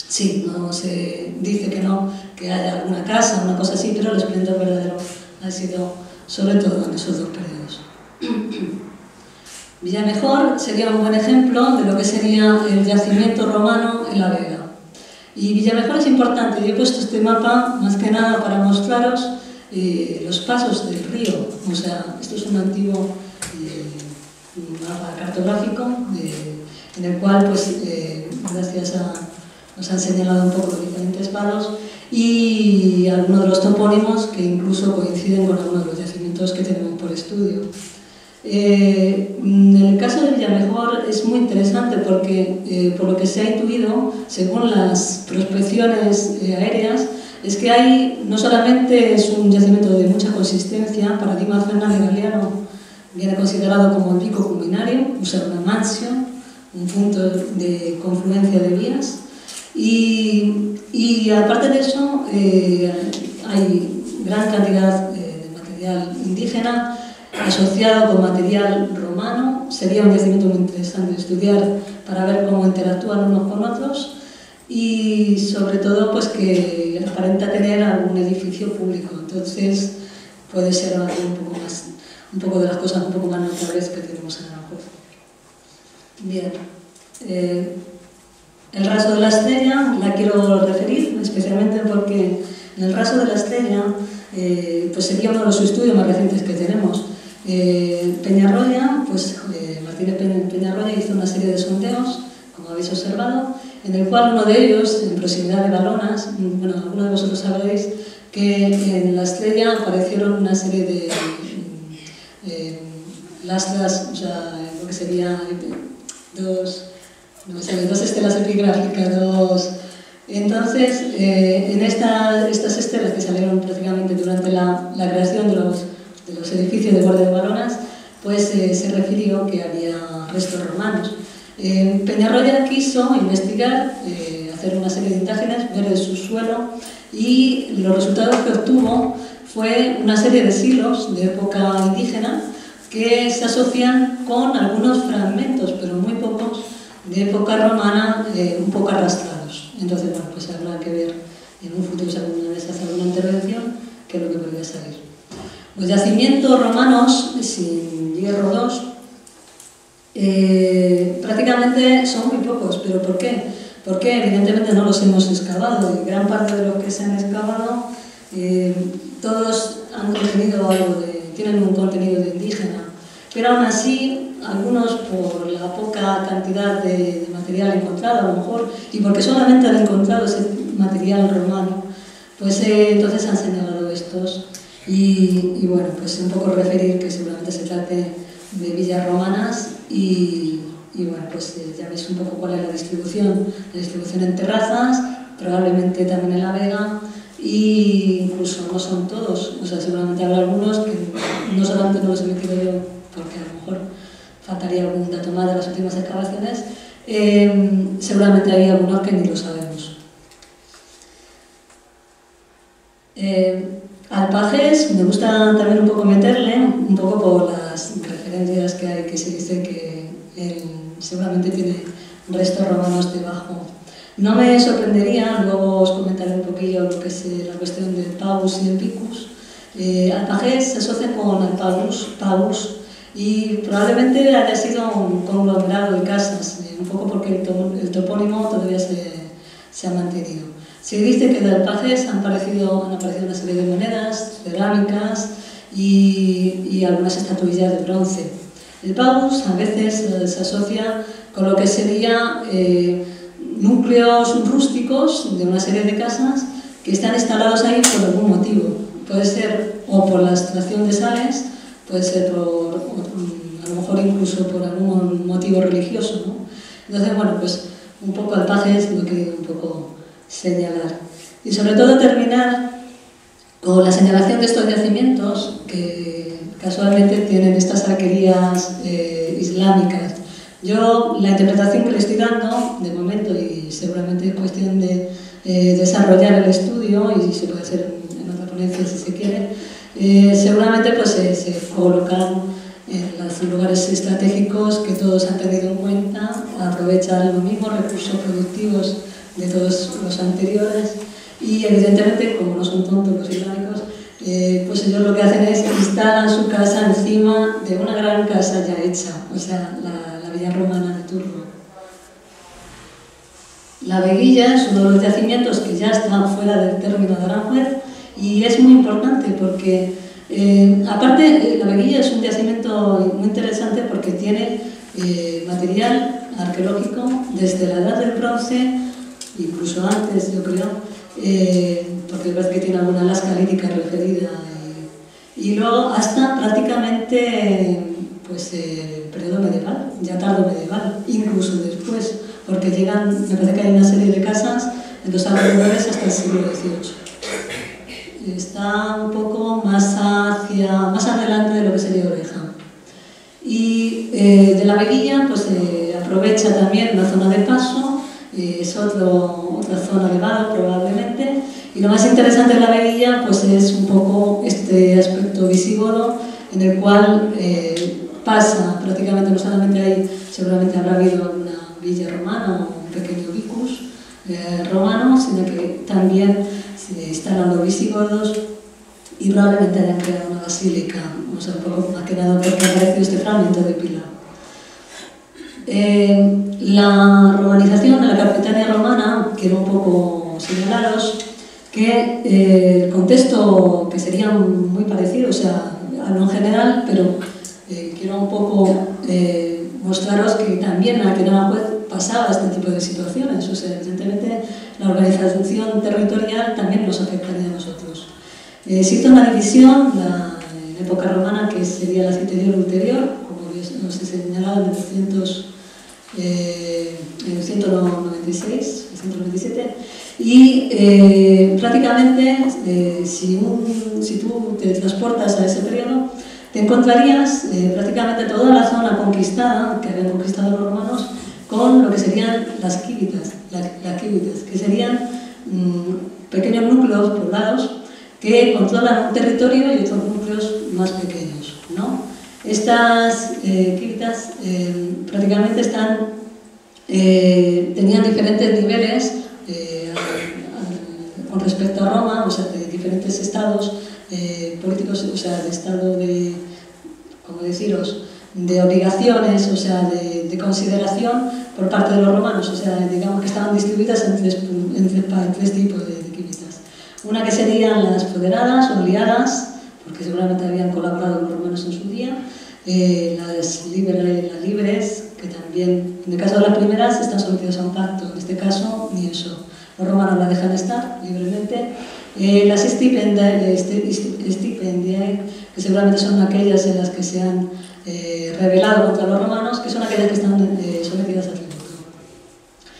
Sí, no se dice que no, que haya alguna casa, una cosa así, pero el esplendor verdadero ha sido sobre todo en esos dos periodos. Villamejor sería un buen ejemplo de lo que sería el yacimiento romano en la Vega. Y Villamejor es importante, yo he puesto este mapa más que nada para mostraros los pasos del río. O sea, esto es un antiguo mapa cartográfico en el cual, pues, gracias a nos han señalado un poco los diferentes palos y algunos de los topónimos que incluso coinciden con algunos de los yacimientos que tenemos por estudio. En el caso de Villamejor es muy interesante porque, por lo que se ha intuido, según las prospecciones aéreas, es que hay, no solamente es un yacimiento de mucha consistencia, Paradigma Fernández Galeano viene considerado como el pico culminario, o sea, una mansión, un punto de confluencia de vías, y aparte de eso hay gran cantidad de material indígena asociado con material romano. Sería un yacimiento muy interesante de estudiar para ver cómo interactúan unos con otros y sobre todo pues que aparenta tener algún edificio público, entonces puede ser algo un poco de las cosas un poco más notables que tenemos en Aranjuez. Bien, el raso de la Estrella la quiero referir especialmente porque en el raso de la Estrella pues sería uno de los estudios más recientes que tenemos. Peñarroya, pues Martínez Peñarroya hizo una serie de sondeos, como habéis observado, en el cual uno de ellos, en proximidad de Balonas, bueno, algunos de vosotros sabréis que en la Estrella aparecieron una serie de lastras, o sea, lo que sería dos estelas epigráficas, Entonces, en estas estelas que salieron prácticamente durante la creación de los edificios de guardia de Balonas, pues se refirió que había restos romanos. Peñarroya quiso investigar, hacer una serie de imágenes, ver el subsuelo, y los resultados que obtuvo fue una serie de silos de época indígena que se asocian con algunos fragmentos, pero muy pocos, de época romana, un poco arrastrados. Entonces, bueno, pues habrá que ver en un futuro, si alguna vez hace alguna intervención, qué es lo que podría salir. Los yacimientos romanos sin hierro 2 prácticamente son muy pocos, pero ¿por qué? Porque evidentemente no los hemos excavado, y gran parte de los que se han excavado todos han contenido tienen un contenido de indígena, pero aún así algunos por la poca cantidad de material encontrado a lo mejor, y porque solamente han encontrado ese material romano, pues entonces han señalado estos. Y bueno, pues un poco referir que seguramente se trate de villas romanas y bueno, pues ya veis un poco cuál es la distribución en terrazas, probablemente también en la Vega, e incluso no son todos, o sea, seguramente habrá algunos que no solamente no los he metido yo, porque a lo mejor faltaría algún dato más de las últimas excavaciones, seguramente hay algunos que ni lo sabemos. Alpajés, me gusta también un poco meterle, un poco por las referencias que hay, que se dice que él seguramente tiene restos romanos debajo. No me sorprendería, luego os comentaré un poquillo lo que es la cuestión del Paus y el Picus. Alpajés se asocia con el Paus, y probablemente haya sido un conglomerado de casas, un poco porque el topónimo todavía se ha mantenido. Se dice que de Alpajés han aparecido una serie de monedas, cerámicas y algunas estatuillas de bronce. El Paus a veces se asocia con lo que sería núcleos rústicos de una serie de casas que están instalados ahí por algún motivo. Puede ser o por la extracción de sales, puede ser a lo mejor incluso por algún motivo religioso, ¿no? Entonces, bueno, pues un poco Alpajés lo que un poco señalar. Y sobre todo terminar con la señalación de estos yacimientos que casualmente tienen estas arquerías islámicas. Yo la interpretación que le estoy dando de momento, y seguramente es cuestión de desarrollar el estudio y se puede hacer en otra ponencia si se quiere, seguramente pues se colocan en los lugares estratégicos que todos han tenido en cuenta, aprovechar los mismos recursos productivos de todos los anteriores. Y evidentemente, como no son tontos los islámicos, pues ellos lo que hacen es instalan su casa encima de una gran casa ya hecha, o sea, la villa romana de turno. La Veguilla es uno de los yacimientos que ya está fuera del término de Aranjuez y es muy importante porque, aparte, la Veguilla es un yacimiento muy interesante porque tiene material arqueológico desde la Edad del Bronce, incluso antes, yo creo, porque parece que tiene alguna lasca lítica referida, y luego hasta prácticamente pues, el periodo medieval, ya tardo medieval, incluso después, porque llegan, me parece que hay una serie de casas en los alrededores hasta el siglo XVIII. Está un poco más adelante de lo que sería Oreja. Y de la Veguilla pues, aprovecha también una zona de paso, es otra zona de vado probablemente, y lo más interesante de la Veguilla pues, es un poco este aspecto visigodo en el cual pasa prácticamente, no solamente ahí, seguramente habrá habido alguna villa romana o un pequeño vicus romano, sino que también se instalan los visigodos y probablemente hayan creado una basílica, o sea, un poco más que nada porque apareció este fragmento de pilar. La romanización de la Capitania romana, quiero un poco señalaros que el contexto que sería muy parecido, o sea, hablo en general, pero quiero un poco mostraros que también aquí en Aranjuez pasaba este tipo de situaciones, o sea, evidentemente la organización territorial también nos afectaría a nosotros. Existe una división en época romana que sería la citerior ulterior, como nos he señalado en el 196, 197, y prácticamente si tú te transportas a ese periodo, te encontrarías prácticamente toda la zona conquistada, que habían conquistado los romanos, con lo que serían las quíbitas, que serían pequeños núcleos poblados que controlan un territorio y otros núcleos más pequeños, ¿no? Estas quíbitas prácticamente tenían diferentes niveles con respecto a Roma, o sea, de diferentes estados políticos, o sea, de estado de, ¿cómo deciros?, de obligaciones, o sea, de consideración por parte de los romanos, o sea, digamos que estaban distribuidas en tres tipos de quíbitas. Una que serían las federadas o aliadas, porque seguramente habían colaborado los romanos en su día, las libres, que también, en el caso de las primeras, están sometidas a un pacto, en este caso, ni eso. Los romanos la dejan estar libremente. Las stipendiae, que seguramente son aquellas en las que se han rebelado contra los romanos, que son aquellas que están sometidas a tributo.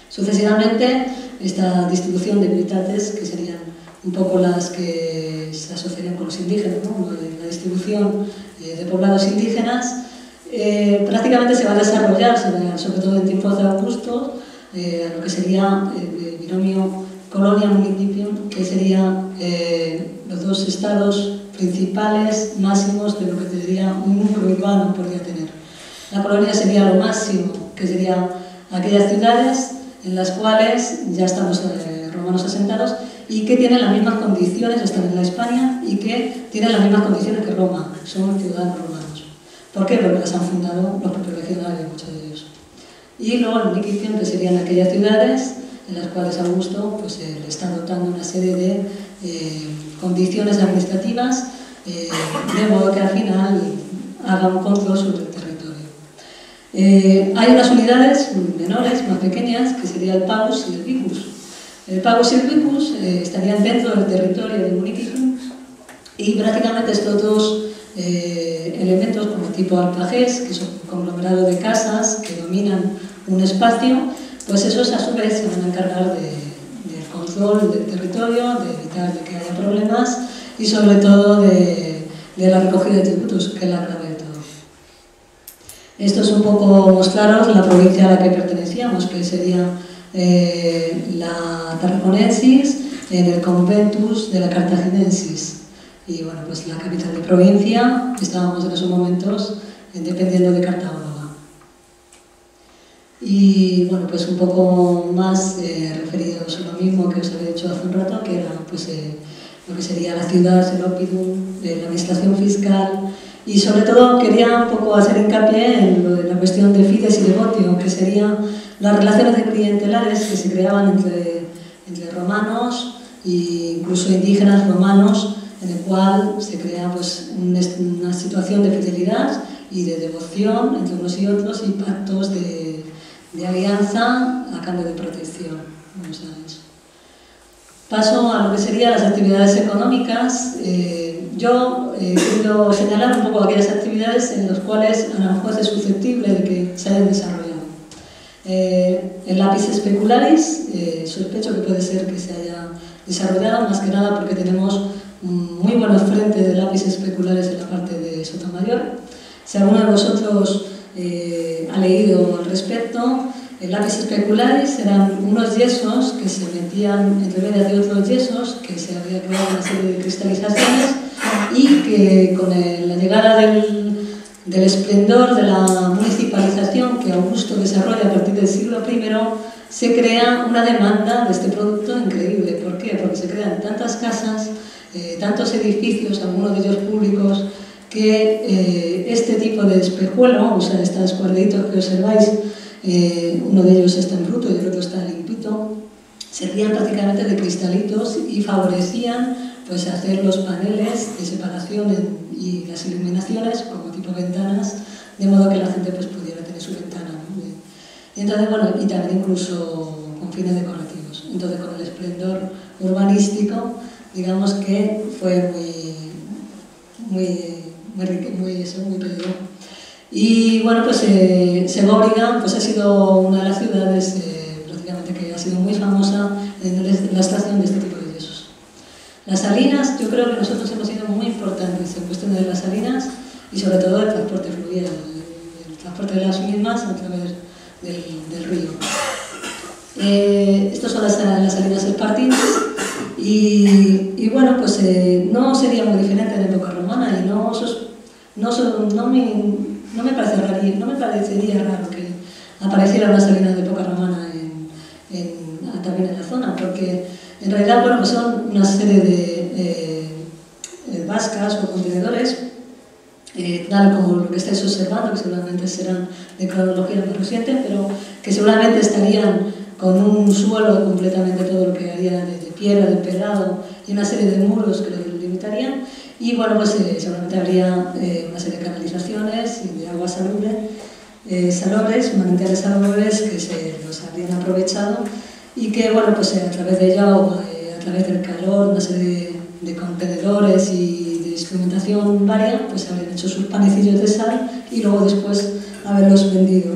Sucesivamente, esta distribución de militates, que serían un poco las que se asociarían con los indígenas, ¿no? La distribución de poblados indígenas, prácticamente se va a desarrollar, sobre todo en tiempos de Augusto, lo que sería el binomio colonia-municipio, que serían los dos estados principales máximos de lo que sería un núcleo urbano podría tener. La colonia sería lo máximo, que serían aquellas ciudades en las cuales ya estamos romanos asentados y que tienen las mismas condiciones, están en la Hispania, y que tienen las mismas condiciones que Roma, son ciudadanos romanos. ¿Por qué? Porque las han fundado los propios legionarios, muchos de ellos. Y luego el municipio, que serían aquellas ciudades en las cuales Augusto pues, le está dotando una serie de condiciones administrativas, de modo que al final haga un control sobre el territorio. Hay unas unidades menores, más pequeñas, que sería el pagus y el vicus. El pagus y el vicus estarían dentro del territorio del municipio y prácticamente estos dos elementos como tipo alpajés, que son un conglomerado de casas que dominan un espacio, pues esos a su vez se van a encargar del control del territorio, de evitar de que haya problemas y sobre todo de la recogida de tributos, que es la clave de todo. Esto es un poco mostraros la provincia a la que pertenecíamos, que sería la Tarraconensis, en el Conventus de la Cartaginensis. Y bueno, pues la capital de provincia, estábamos en esos momentos dependiendo de Cartago. Y bueno, pues un poco más referidos a lo mismo que os había dicho hace un rato, que era pues, lo que sería la ciudad, el Oppidum, la administración fiscal, y sobre todo quería un poco hacer hincapié en lo de la cuestión de fides y devotio, que serían las relaciones de clientelares que se creaban entre romanos e incluso indígenas romanos, en el cual se crea pues, una situación de fidelidad y de devoción entre unos y otros y pactos de alianza a cambio de protección. Vamos a eso. Paso a lo que serían las actividades económicas. Yo he querido señalar un poco aquellas actividades en las cuales Aranjuez es susceptible de que se hayan desarrollado. El lápiz specularis, sospecho que puede ser que se haya desarrollado, más que nada porque tenemos muy buenos frentes de lápiz speculares en la parte de Sotomayor. Si alguno de vosotros ha leído al respecto, el lápiz specularis eran unos yesos que se metían entre medias de otros yesos, que se había creado una serie de cristalizaciones y que con la llegada del esplendor de la municipalización que Augusto desarrolla a partir del siglo I, se crea una demanda de este producto increíble. ¿Por qué? Porque se crean tantas casas, tantos edificios, algunos de ellos públicos, que este tipo de espejuelo, o sea, estos cuadraditos que observáis, uno de ellos está en bruto y el otro está limpito, servían prácticamente de cristalitos y favorecían pues, hacer los paneles de separación y las iluminaciones como tipo ventanas, de modo que la gente pues, pudiera tener su ventana, ¿no? Y entonces, bueno, y también incluso con fines decorativos. Entonces, con el esplendor urbanístico, digamos que fue muy pedido. Y bueno, pues Segóbriga pues, ha sido una de las ciudades prácticamente que ha sido muy famosa en la extracción de este tipo de yesos. Las salinas, yo creo que nosotros hemos sido muy importantes en cuestión de las salinas y sobre todo el transporte fluvial, el transporte de las mismas a través del río. Estas son las salinas espartinas y bueno, pues no sería muy diferente en la época romana y no me parecería raro que apareciera una salina de época romana también en la zona, porque en realidad bueno, pues son una serie de vascas o contenedores, tal como lo que estáis observando, que seguramente serán de cronología más reciente, pero que seguramente estarían con un suelo completamente todo lo que haría de piedra, de empedrado y una serie de muros que lo limitarían. Y bueno, pues seguramente habría una serie de canalizaciones y de agua salobres, manantiales salobres que se los habrían aprovechado y que, bueno, pues a través de ello, a través del calor, una serie de contenedores y de instrumentación varia, pues habrían hecho sus panecillos de sal y luego después haberlos vendido.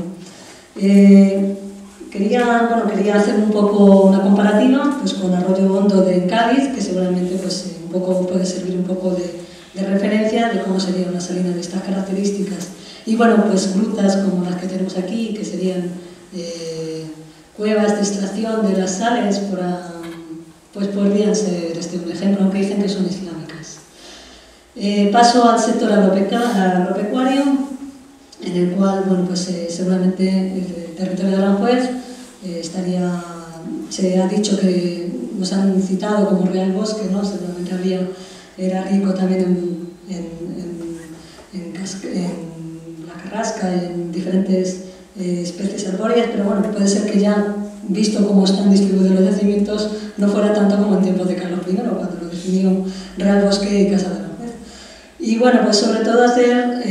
Quería hacer un poco una comparativa pues, con Arroyo Hondo de Cádiz, que seguramente pues, un poco puede servir un poco de referencia de cómo sería una salina de estas características. Y bueno, pues grutas como las que tenemos aquí, que serían cuevas de extracción de las sales, pues podrían ser un ejemplo, aunque dicen que son islámicas. Paso al sector agropecuario, en el cual bueno, pues, seguramente el territorio de Aranjuez se ha dicho que nos han citado como Real Bosque, ¿no? Seguramente era rico también en la carrasca, en diferentes especies arbóreas, pero bueno, puede ser que ya, visto cómo están distribuidos los yacimientos, no fuera tanto como en tiempos de Carlos I, cuando lo definió Real Bosque y Casa de Aranjuez. Y bueno, pues sobre todo hacer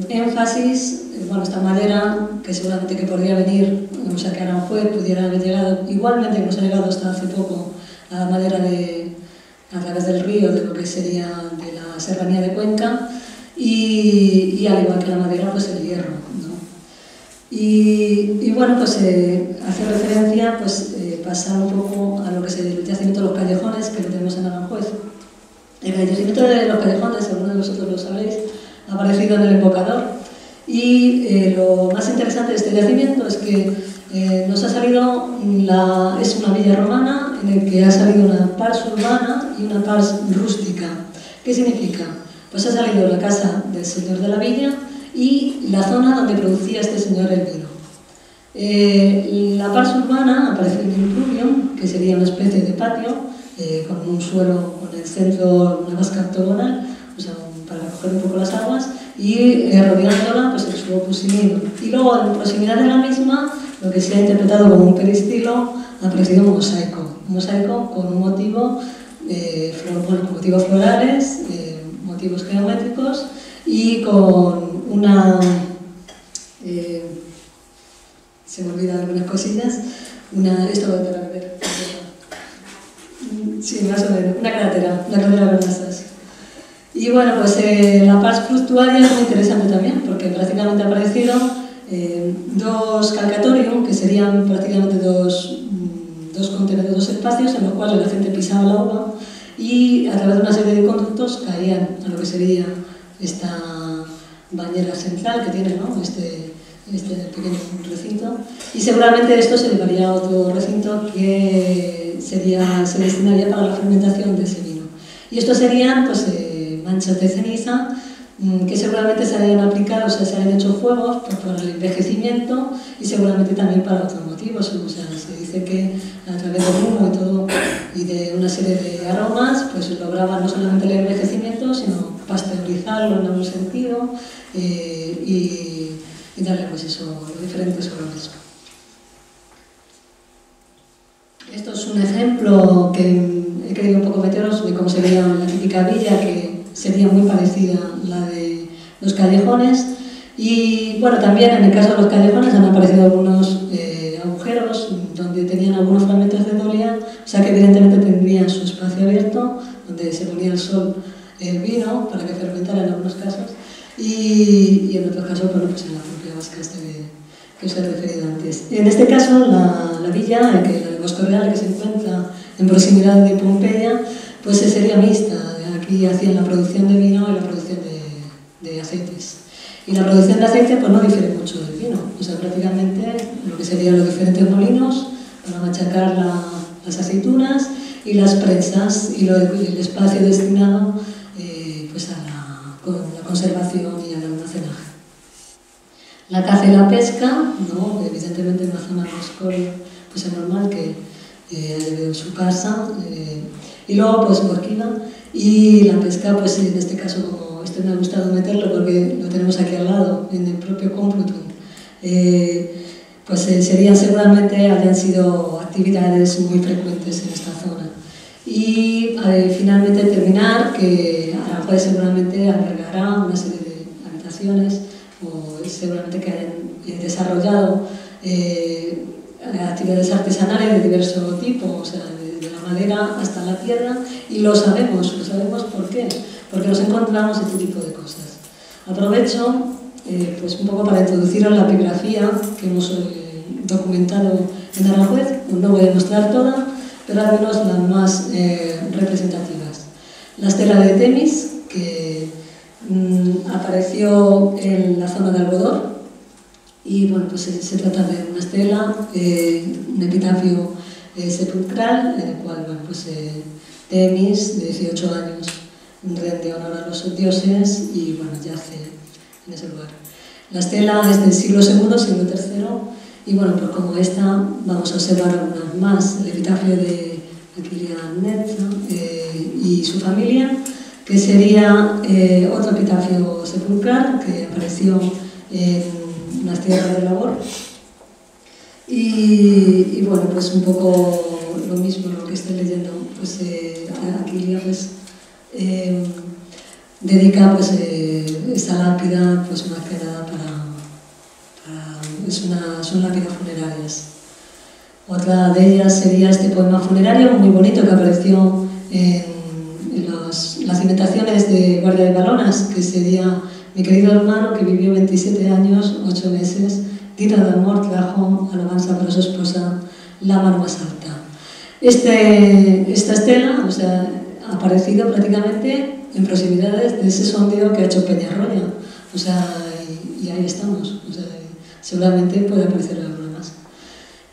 énfasis, bueno, esta madera, que seguramente que podría venir, o sea que Aranjuez pudiera haber llegado, igualmente que nos ha llegado hasta hace poco a la madera a través del río, de lo que sería de la serranía de Cuenca, y al igual que la madera, pues el hierro, ¿no? Y bueno, pues hace referencia, pues pasar un poco a lo que es el yacimiento de los callejones, que lo tenemos en Aranjuez. El yacimiento de los callejones, algunos de vosotros lo sabréis, ha aparecido en el embocador. Y lo más interesante de este yacimiento es que nos ha salido, es una villa romana en el que ha salido una pars urbana y una pars rústica. ¿Qué significa? Pues ha salido la casa del señor de la villa y la zona donde producía este señor el vino. La pars urbana aparece en el impluvium, que sería una especie de patio, con un suelo, con el centro, una vasca octogonal, o sea, para recoger un poco las aguas, y rodeándola pues, el suelo pusilíneo. Y luego, en proximidad de la misma, lo que se ha interpretado como un peristilo, ha aparecido un mosaico con un motivo, motivos florales, motivos geométricos y con una... se me olvidan algunas cosillas, esto lo tendrá que ver. Sí, más o menos, una crátera con asas. Y bueno, pues la pars fructuaria es muy interesante también, porque prácticamente ha aparecido dos calcatorium, que serían prácticamente dos contenedores, dos espacios en los cuales la gente pisaba la uva y a través de una serie de conductos caían a lo que sería esta bañera central que tiene, ¿no? este pequeño recinto, y seguramente esto se llevaría a otro recinto que se destinaría para la fermentación de ese vino. Y estos serían pues, manchas de ceniza que seguramente se hayan aplicado, o sea, se hayan hecho fuegos para el envejecimiento y seguramente también para otros motivos. O sea, se dice que a través del humo y todo y de una serie de aromas, pues lograban no solamente el envejecimiento, sino pasteurizarlo en algún sentido y darle pues eso, diferentes olores. Esto es un ejemplo que he querido un poco meteros de cómo sería la típica villa, que sería muy parecida a la de los callejones. Y bueno, también en el caso de los callejones han aparecido algunos agujeros donde tenían algunos fragmentos de dolia, o sea que evidentemente tendrían su espacio abierto, donde se ponía el sol el vino para que fermentara en algunos casos, y en otros casos, bueno, pues en la propia vasca que os he referido antes. En este caso, la villa, la de Bosco Real, que se encuentra en proximidad de Pompeya, pues sería mixta. Aquí hacían la producción de vino y la producción de aceites. Y la producción de aceite pues no difiere mucho del vino. O sea, prácticamente lo que serían los diferentes molinos para machacar las aceitunas y las prensas y el espacio destinado pues a la conservación y al almacenaje. La caza y la pesca, ¿no? Evidentemente en la zona de Boscorio pues es normal que haya habido su casa, y luego pues Borquina, y la pesca pues en este caso, como este me ha gustado meterlo porque lo tenemos aquí al lado en el propio Complutum, pues serían seguramente, hayan sido actividades muy frecuentes en esta zona. Y finalmente terminar que Aranjuez seguramente albergará una serie de habitaciones o seguramente que hayan desarrollado actividades artesanales de diverso tipo, o sea, de la madera hasta la tierra, y lo sabemos ¿por qué? Porque nos encontramos este tipo de cosas. Aprovecho pues un poco para introduciros la epigrafía que hemos documentado en Aranjuez. No voy a mostrar toda, pero al menos las más representativas. La estela de Temis, que apareció en la zona de Algodor, y bueno, pues se trata de una estela, un epitafio sepulcral, en el cual bueno, pues, Temis, de 18 años, rinde honor a los dioses y bueno, yace en ese lugar. La estela es del siglo II, siglo III, y bueno, pues como esta vamos a observar algunas más. El epitafio de Kilian Netza y su familia, que sería otro epitafio sepulcral que apareció en las tierras de labor. Y bueno, pues un poco lo mismo lo que estoy leyendo, pues Kilian pues, dedica pues, esta lápida pues, más que nada son lápidas funerarias. Otra de ellas sería este poema funerario muy bonito que apareció en las cimentaciones de Guardia de Balonas, que sería mi querido hermano que vivió 27 años, 8 meses, grito de amor trajo alabanza para su esposa, la mano más alta. Esta estela, o sea, ha aparecido prácticamente en proximidades de ese sondeo que ha hecho Peñarroya, o sea, y ahí estamos, o sea, seguramente puede aparecer alguna más.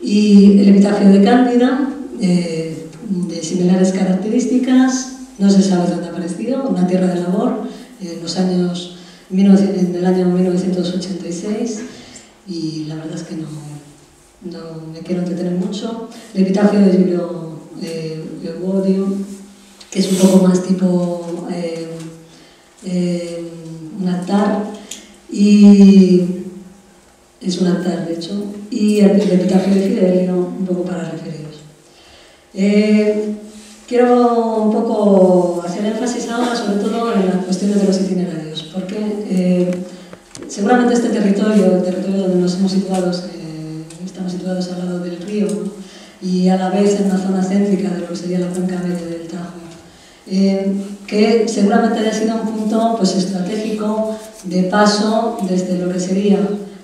Y el epitafio de Cándida, de similares características, no se sabe dónde ha aparecido, una tierra de labor, en el año 1986, y la verdad es que no me quiero entretener mucho. El epitafio de Giulio Evodio, que es un poco más tipo un altar, y es un altar de hecho, y el epitafio de Fidelio, un poco para referiros. Quiero un poco hacer énfasis ahora sobre todo en las cuestiones de los itinerarios, porque seguramente este territorio, el territorio donde nos hemos situado, estamos situados al lado del río, ¿no? Y a la vez en una zona céntrica de lo que sería la cuenca media del Tajo, que seguramente haya sido un punto pues, estratégico de paso desde lo que sería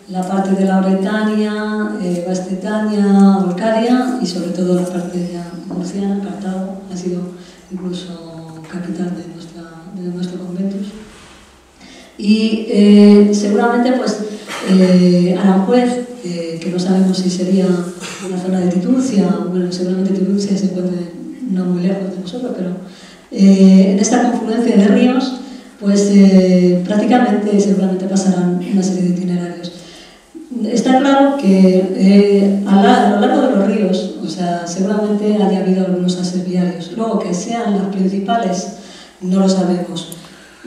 la parte de la Bretania, Bastetania, Orcaria y sobre todo la parte murciana, Cartago, ha sido incluso capital de nuestro conventus. Y seguramente pues Aranjuez, que no sabemos si sería una zona de Titulcia, bueno, seguramente Titulcia se encuentra no muy lejos de nosotros, pero en esta confluencia de ríos, pues prácticamente seguramente pasarán una serie de itinerarios. Está claro que a lo largo de los ríos, o sea, seguramente haya habido algunos ases viarios. Luego, que sean las principales, no lo sabemos.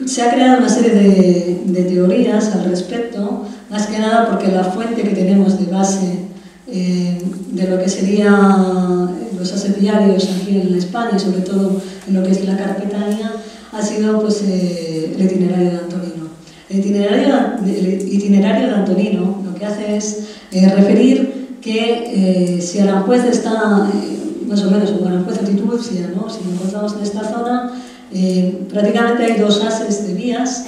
Se ha creado una serie de teorías al respecto, más que nada porque la fuente que tenemos de base de lo que serían los ases viarios aquí en España, y sobre todo en lo que es la Carpetania, ha sido pues, el itinerario de Antonino. El itinerario de Antonino lo que hace es referir que si Aranjuez está más o menos, o Aranjuez o Titulcia, ¿no? Si nos encontramos en esta zona, prácticamente hay dos ases de vías,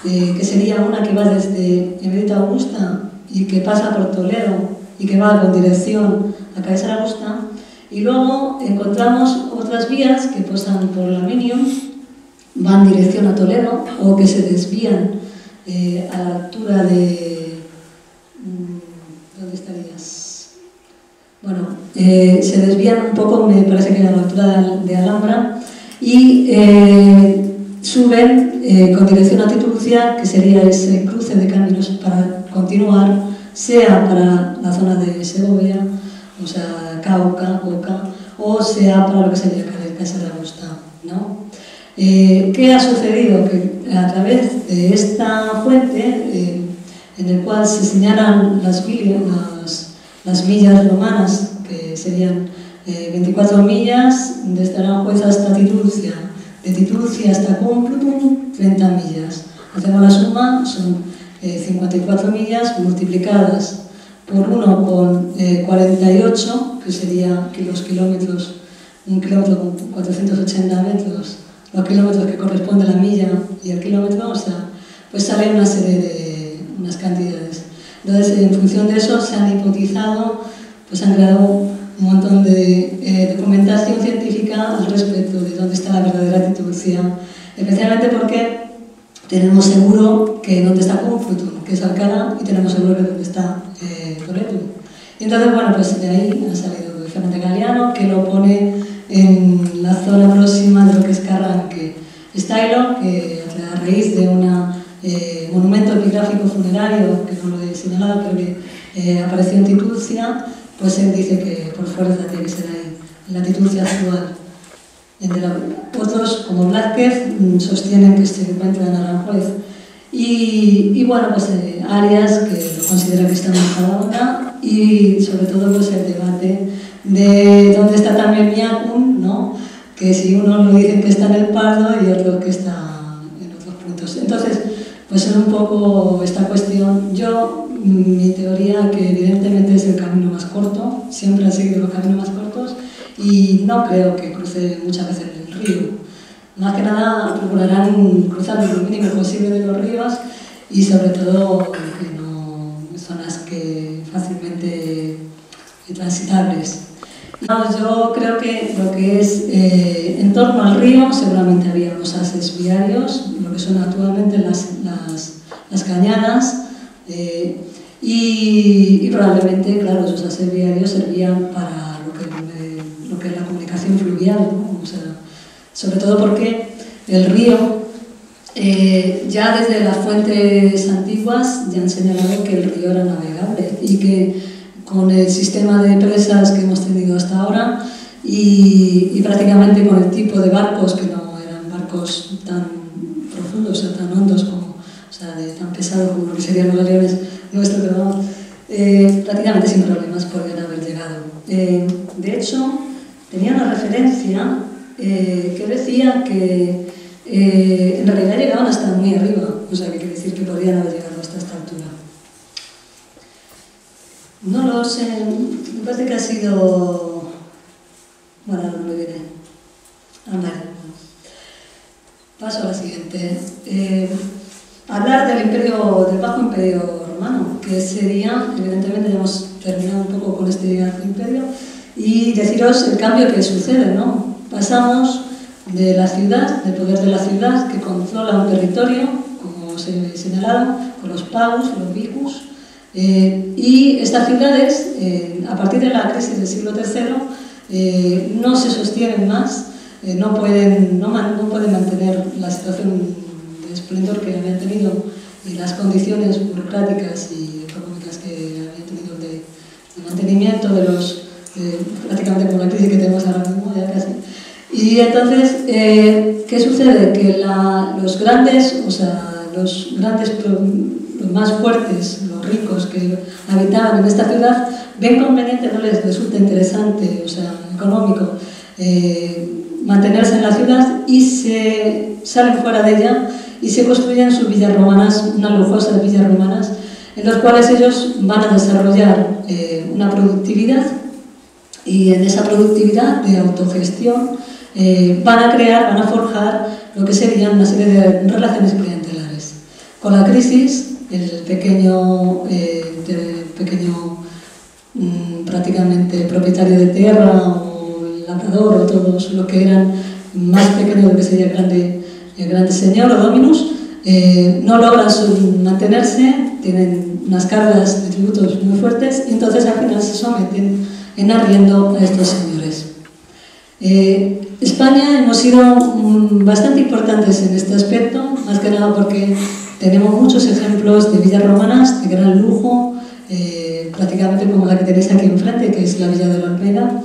que sería una que va desde Emerita Augusta y que pasa por Toledo y que va con dirección a Caesar Augusta, y luego encontramos otras vías que pasan por Laminio, van en dirección a Toledo o que se desvían a la altura de... ¿Dónde estarías? Bueno, se desvían un poco, me parece que a la altura de Alhambra, y suben con dirección a Titulcia, que sería ese cruce de caminos para continuar, sea para la zona de Segovia, o sea, Cauca, Oca, o sea para lo que sería Caesar Augusta, ¿no? ¿Qué ha sucedido? Que a través de esta fuente, en el cual se señalan las millas romanas, que serían 24 millas desde Aranjuez hasta Titulcia, de Titulcia hasta Complutum, 30 millas. Hacemos la suma, son 54 millas multiplicadas por 1 con 48, que sería los kilómetros, un kilómetro con 480 metros, los kilómetros que corresponde a la milla y el kilómetro, o sea, pues sale una serie de unas cantidades. Entonces, en función de eso, se han hipotizado, pues han creado un montón de documentación científica al respecto de dónde está la verdadera Titulcia, especialmente porque tenemos seguro que dónde está Complutum, que es Alcalá, y tenemos seguro que dónde está Toledo. Y entonces, bueno, pues de ahí ha salido Fernández Galiano, que lo pone en la zona próxima de lo que es Carranque. Stylo, que a raíz de un monumento epigráfico funerario, que no lo he señalado, pero que apareció en Titulcia, pues él dice que por fuerza tiene que ser ahí, en la Titulcia actual. Otros, como Blázquez, sostienen que se encuentra en Aranjuez. Y bueno, pues Arias, que lo considera que está en Majadahonda, y sobre todo pues el debate de dónde está también Miacum, ¿no? Que si uno lo dicen que está en el Pardo y otro que está en otros puntos. Entonces, pues es un poco esta cuestión. Mi teoría, que evidentemente es el camino más corto, siempre han seguido los caminos más cortos, y no creo que cruce muchas veces el río. Más que nada procurarán cruzar lo mínimo posible de los ríos y sobre todo que no zonas que fácilmente transitables. Yo creo que lo que es en torno al río seguramente había unos ases viarios, lo que son actualmente las cañadas, y probablemente, claro, esos ases viarios servían para lo que es la comunicación fluvial, ¿no? O sea, sobre todo porque el río, ya desde las fuentes antiguas ya han señalado que el río era navegable y que con el sistema de presas que hemos tenido hasta ahora y prácticamente con el tipo de barcos, que no eran barcos tan profundos o tan hondos como, o sea, tan pesados como lo que serían los galeones nuestros, pero vamos, prácticamente sin problemas podrían haber llegado. De hecho, tenía una referencia que decía que en realidad llegaban hasta muy arriba, o sea, que quiere decir que podrían haber llegado hasta esta altura. No lo sé, me parece que ha sido... Bueno, no me viene a mal. Paso a la siguiente. Hablar del Bajo Imperio Romano, que sería, evidentemente ya hemos terminado un poco con este imperio, y deciros el cambio que sucede, ¿no? Pasamos de la ciudad, del poder de la ciudad, que controla un territorio, como os he señalado, con los paus, los vicus, y estas ciudades, a partir de la crisis del siglo III, no se sostienen más, no pueden mantener la situación de esplendor que habían tenido y las condiciones burocráticas y económicas que habían tenido de mantenimiento de los, prácticamente como la crisis que tenemos ahora mismo, ya casi. Y entonces, ¿qué sucede? Que los grandes, los más fuertes, los ricos que habitaban en esta ciudad, ven conveniente, no les resulta interesante, o sea, económico, mantenerse en la ciudad y se salen fuera de ella y se construyen sus villas romanas, unas lujosas villas romanas, en las cuales ellos van a desarrollar una productividad y en esa productividad de autogestión van a forjar lo que serían una serie de relaciones clientelares. Con la crisis, el pequeño prácticamente propietario de tierra o el labrador o todos los que eran más pequeños de lo que sería el grande señor o dominus, no logran mantenerse, tienen unas cargas de tributos muy fuertes y entonces al final se someten en arriendo a estos señores. España hemos sido bastante importantes en este aspecto, más que nada porque tenemos muchos ejemplos de villas romanas de gran lujo, prácticamente como la que tenéis aquí enfrente, que es la villa de la Almeda,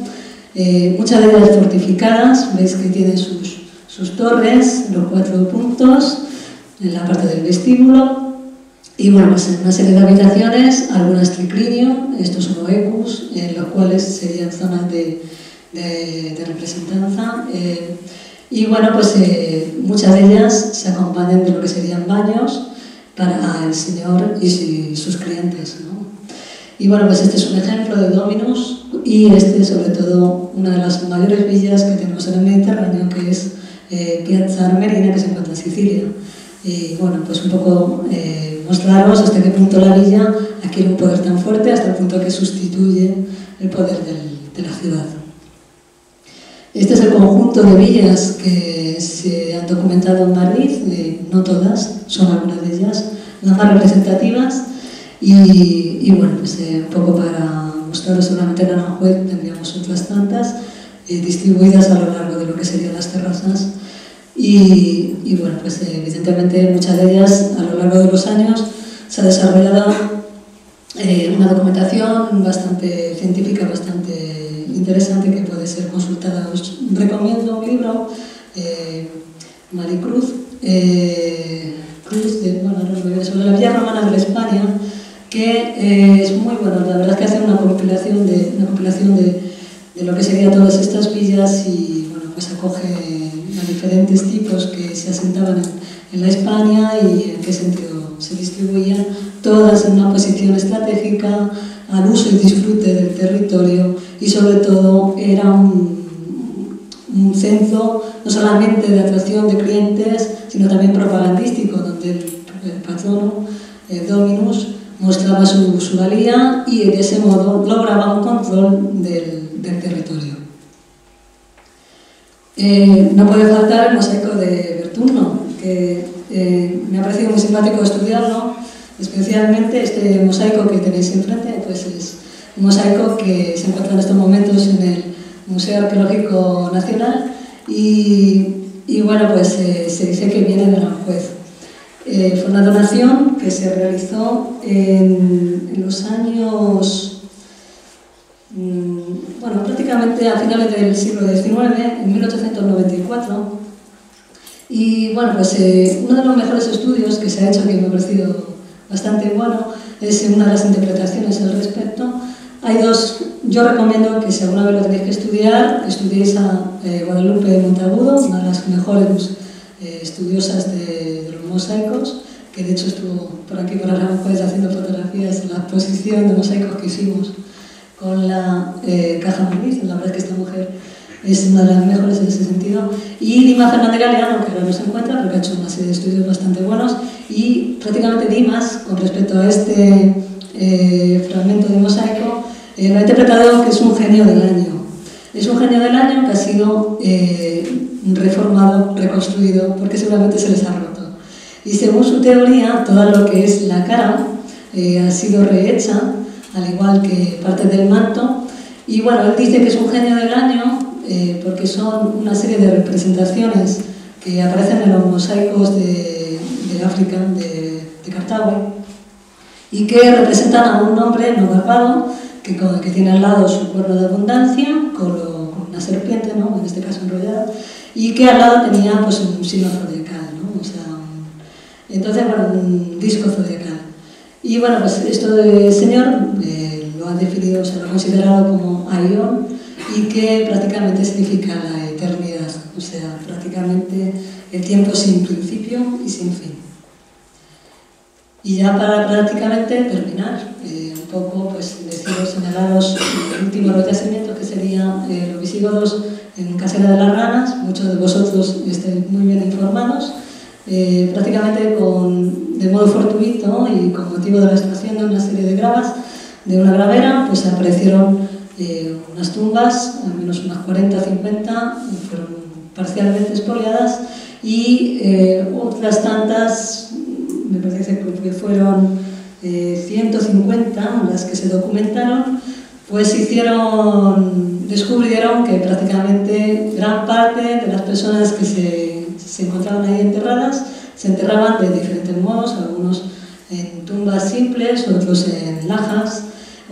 muchas de ellas fortificadas, veis que tienen sus torres, los 4 puntos, en la parte del vestíbulo, y bueno, pues en una serie de habitaciones, algunas triclinio, estos son oecus, los cuales serían zonas de representanza, y bueno, pues muchas de ellas se acompañan de lo que serían baños para el señor y sus clientes, ¿no? Y bueno, pues este es un ejemplo de dominus y este sobre todo una de las mayores villas que tenemos en el Mediterráneo, que es Piazza Armerina, que se encuentra en Sicilia. Y bueno, pues un poco mostraros hasta qué punto la villa adquiere un poder tan fuerte, hasta el punto que sustituye el poder de la ciudad. Este es el conjunto de villas que se han documentado en Madrid, no todas, son algunas de ellas, las más representativas, y bueno, pues un poco para mostraros solamente en Aranjuez tendríamos otras tantas, distribuidas a lo largo de lo que serían las terrazas, y bueno, pues evidentemente muchas de ellas a lo largo de los años se ha desarrollado una documentación bastante científica, bastante interesante, que puede ser consultada. Os recomiendo un libro, Maricruz, sobre la villa romana de España, que es muy bueno. La verdad es que hace una compilación de lo que serían todas estas villas y bueno, pues acoge a diferentes tipos que se asentaban en la España y en qué sentido se distribuían, todas en una posición estratégica al uso y disfrute del territorio, y sobre todo era un centro no solamente de atracción de clientes, sino también propagandístico, donde el patrono, el dominus, mostraba su valía y de ese modo lograba un control del territorio. No puede faltar el mosaico de Berturno, que me ha parecido muy simpático estudiarlo, especialmente este mosaico que tenéis enfrente, pues es un mosaico que se encuentra en estos momentos en el Museo Arqueológico Nacional y bueno, pues se dice que viene de Aranjuez. Fue una donación que se realizó en los años bueno, prácticamente a finales del siglo XIX, en 1894. Y bueno, pues uno de los mejores estudios que se ha hecho, que me ha parecido bastante bueno, es una de las interpretaciones al respecto. Hay dos, yo recomiendo que si alguna vez lo tenéis que estudiar, estudiéis a Guadalupe Monteagudo, una de las mejores estudiosas de los mosaicos, que de hecho estuvo por aquí por Aranjuez haciendo fotografías en la exposición de mosaicos que hicimos con la Caja Moniz. La verdad es que esta mujer es una de las mejores en ese sentido. Y Dima Fernández Galeano, que ahora no se encuentra, porque ha hecho una serie de estudios bastante buenos, y prácticamente Dimas, con respecto a este fragmento de mosaico, lo ha interpretado que es un genio del año. Es un genio del año que ha sido reformado, reconstruido, porque seguramente se les ha roto. Y según su teoría, todo lo que es la cara ha sido rehecha, al igual que parte del manto. Y bueno, él dice que es un genio del año porque son una serie de representaciones que aparecen en los mosaicos de África, de Cartago, y que representan a un hombre no barbado que tiene al lado su cuerno de abundancia con una serpiente, ¿no? En este caso enrollada, y que al lado tenía pues, un signo zodiacal, ¿no? O sea, entonces, bueno, un disco zodiacal. Y bueno, pues esto del señor lo ha definido, se lo ha considerado como Aion, y que prácticamente significa la eternidad, o sea, prácticamente el tiempo sin principio y sin fin. Y ya para prácticamente terminar, un poco pues deciros, señalaros el último de los yacimientos, que serían los visigodos en Casera de las Ranas. Muchos de vosotros estáis muy bien informados. Prácticamente de modo fortuito y con motivo de la extracción de una serie de gravas de una gravera, pues aparecieron unas tumbas, al menos unas 40 o 50, fueron parcialmente expoliadas, y otras tantas, me parece que fueron 150 las que se documentaron, pues descubrieron que prácticamente gran parte de las personas que se encontraban ahí enterradas se enterraban de diferentes modos, algunos en tumbas simples, otros en lajas,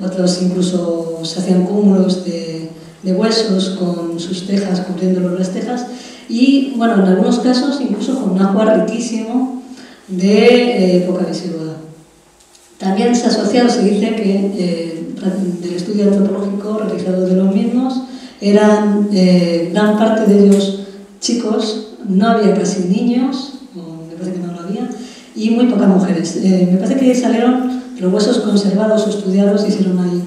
otros incluso se hacían cúmulos de huesos con sus tejas, cubriéndolos las tejas, y bueno, en algunos casos incluso con un ajuar riquísimo de época visigoda. También se ha asociado, se dice que del estudio antropológico realizado de los mismos, eran gran parte de ellos chicos, no había casi niños, o me parece que no lo había, y muy pocas mujeres. Me parece que salieron los huesos conservados o estudiados, hicieron ahí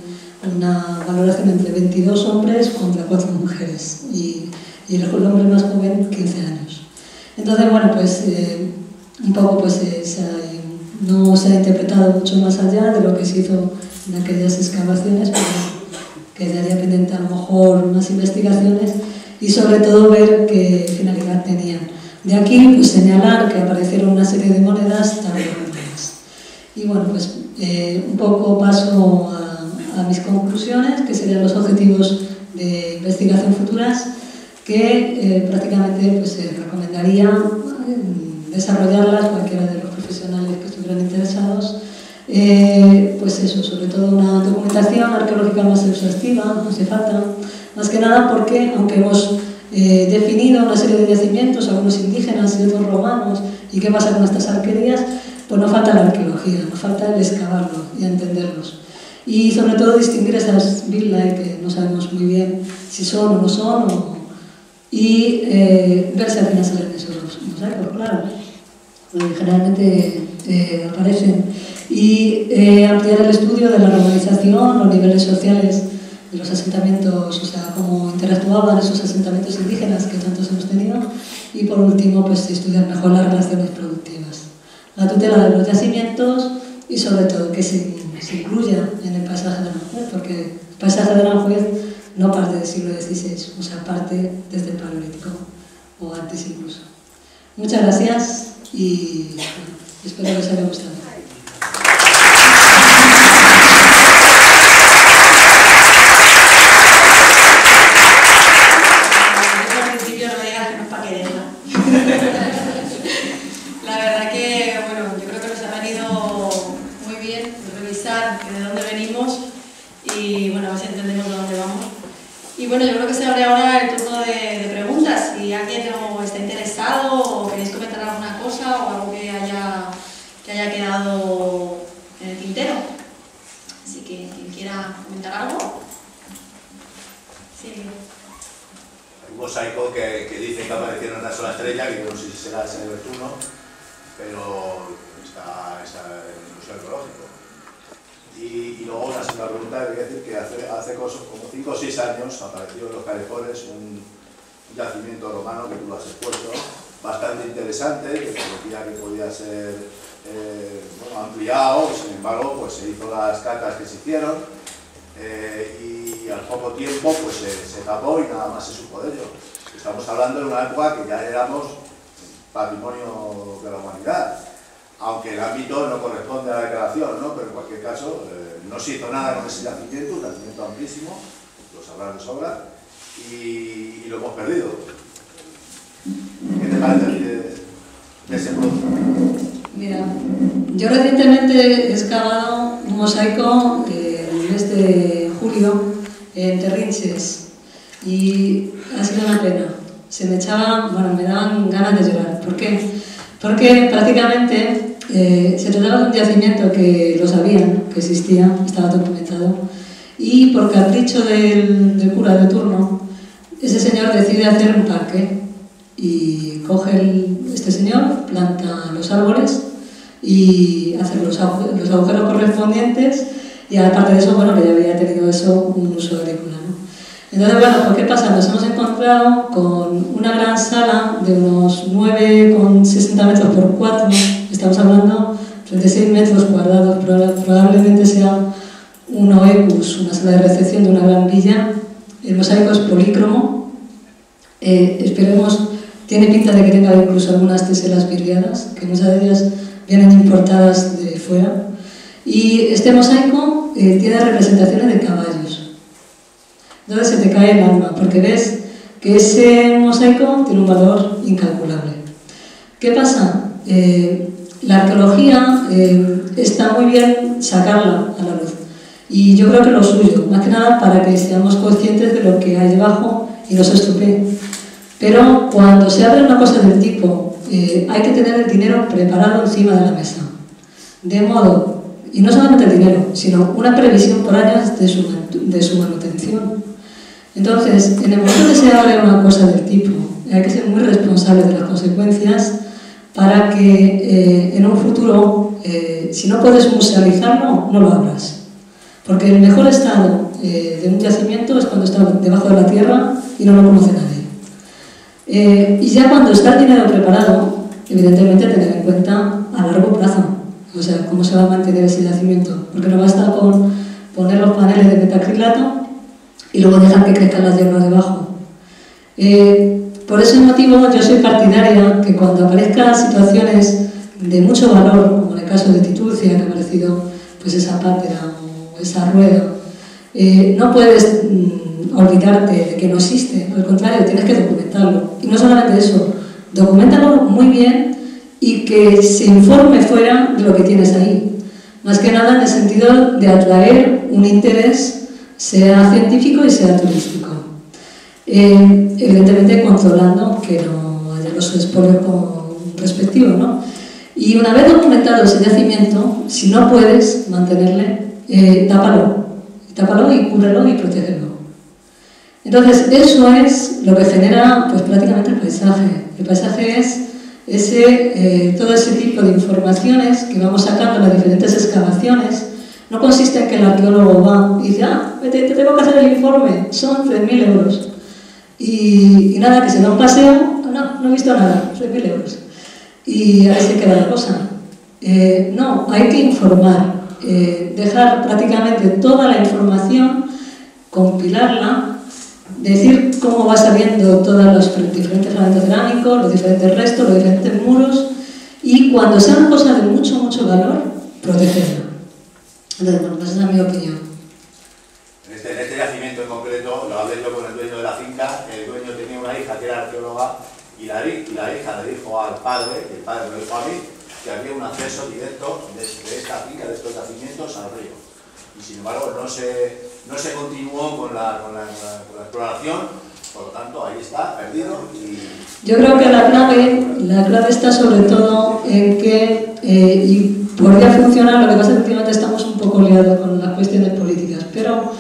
una valoración entre 22 hombres contra 4 mujeres, y el hombre más joven 15 años. Entonces, bueno, pues un poco pues no se ha interpretado mucho más allá de lo que se hizo en aquellas excavaciones, pero quedaría pendiente a lo mejor más investigaciones y sobre todo ver qué finalidad tenían. De aquí pues señalar que aparecieron una serie de monedas tardías. Y bueno, pues un poco paso a mis conclusiones, que serían los objetivos de investigación futuras, que prácticamente pues, recomendaría desarrollarlas cualquiera de los profesionales que estuvieran interesados. Pues eso, sobre todo una documentación arqueológica más exhaustiva, no hace falta, más que nada porque, aunque hemos definido una serie de yacimientos, algunos indígenas y otros romanos, y qué pasa con estas arquerías, pues nos falta la arqueología, nos falta el excavarlo y entenderlos. Y sobre todo distinguir esas villas que no sabemos muy bien si son o no son, y ver si al final salen esos mosaicos, claro, generalmente aparecen. Y ampliar el estudio de la romanización, los niveles sociales de los asentamientos, o sea, cómo interactuaban esos asentamientos indígenas que tantos hemos tenido, y por último, pues estudiar mejor las relaciones productivas, la tutela de los yacimientos y sobre todo que se incluya en el paisaje de Aranjuez, porque el paisaje de Aranjuez no parte del siglo XVI, o sea, parte desde el Paleolítico o antes incluso. Muchas gracias y bueno, espero que os haya gustado. La verdad que, bueno, yo creo que nos ha venido muy bien revisar de dónde venimos y bueno, a ver si entendemos de dónde vamos. Y bueno, yo creo que se abre ahora el turno de preguntas. Si alguien está interesado o queréis comentar alguna cosa o algo que haya quedado en el tintero. Así que quien quiera comentar algo. Sí. Hay un mosaico que dice que apareció en una sola estrella, que no sé si será ese Neptuno, pero está en el Museo Arqueológico. Y luego una segunda pregunta, hay que decir que hace como 5 o 6 años apareció en los Calefones un yacimiento romano que tú lo has expuesto, bastante interesante, que parecía que podía ser ampliado, sin embargo pues se hizo las catas que se hicieron y al poco tiempo pues se tapó y nada más se supo de ello. Estamos hablando de una época que ya éramos patrimonio de la humanidad, aunque el ámbito no corresponde a la declaración, ¿no? Pero en cualquier caso no se hizo nada con ese yacimiento, un yacimiento amplísimo, lo sabrán de sobra, y lo hemos perdido. ¿Qué te parece de ese producto? Mira, yo recientemente he excavado un mosaico en el mes de julio en Terrinches y ha sido una pena. Me daban ganas de llorar. ¿Por qué? Porque prácticamente se trataba de un yacimiento que lo sabían, que existía, estaba documentado, y por capricho del cura de turno, ese señor decide hacer un parque y coge este señor, planta los árboles y hace los agujeros correspondientes, y aparte de eso, bueno, que ya había tenido eso un uso agrícola, ¿no? Entonces, bueno, ¿por qué pasa? Nos hemos encontrado con una gran sala de unos 9,60 metros por 4, estamos hablando de 36 metros cuadrados, probablemente sea un oecus, una sala de recepción de una gran villa. El mosaico es polícromo, esperemos, tiene pinta de que tenga incluso algunas teselas vidriadas, que muchas de ellas vienen importadas de fuera, y este mosaico tiene representaciones de caballos. Entonces se te cae el alma, porque ves que ese mosaico tiene un valor incalculable. ¿Qué pasa? La arqueología está muy bien sacarla a la luz, y yo creo que lo suyo, más que nada para que seamos conscientes de lo que hay debajo y no se estropee. Pero cuando se abre una cosa del tipo, hay que tener el dinero preparado encima de la mesa, de modo, y no solamente el dinero, sino una previsión por años de su manutención. Entonces, en el momento que se abre una cosa del tipo, hay que ser muy responsable de las consecuencias para que en un futuro, si no puedes musealizarlo, no lo abras. Porque el mejor estado de un yacimiento es cuando está debajo de la tierra y no lo conoce nadie. Y ya cuando está el dinero preparado, evidentemente tener en cuenta a largo plazo, o sea, cómo se va a mantener ese yacimiento, porque no basta con poner los paneles de metacrilato y luego dejar que crezcan las hierbas debajo. Por ese motivo yo soy partidaria que cuando aparezcan situaciones de mucho valor, como en el caso de Titurcia, que ha aparecido pues esa pátera o esa rueda, no puedes olvidarte de que no existe, al contrario, tienes que documentarlo. Y no solamente eso, documentalo muy bien y que se informe fuera de lo que tienes ahí. Más que nada en el sentido de atraer un interés, sea científico y sea turístico. Evidentemente controlando que no haya los expolios respectivos, ¿no? Y una vez documentado ese yacimiento, si no puedes mantenerle, tápalo y cúbrelo y protégelo. Entonces, eso es lo que genera pues, prácticamente el paisaje. El paisaje es todo ese tipo de informaciones que vamos sacando en las diferentes excavaciones. No consiste en que el arqueólogo va y dice, te tengo que hacer el informe, son 3.000 euros. Y nada, que se da un paseo, no he visto nada, 3.000 euros. Y ahí se queda la cosa. No, hay que informar, dejar prácticamente toda la información, compilarla, decir cómo va saliendo todos los diferentes fragmentos cerámicos, los diferentes restos, los diferentes muros, y cuando sea una cosa de mucho, mucho valor, protegerla. Entonces, bueno, esa es mi opinión. En este yacimiento en concreto, lo hablé yo con el dueño de la finca. El dueño tenía una hija que era arqueóloga y la hija le dijo al padre, y el padre me dijo a mí, que había un acceso directo desde esta finca, de estos yacimientos, al río. y sin embargo no se continuó con la exploración, por lo tanto ahí está, perdido. Yo creo que la clave está sobre todo en que, y podría funcionar, lo que pasa es que últimamente estamos un poco liados con las cuestiones políticas, pero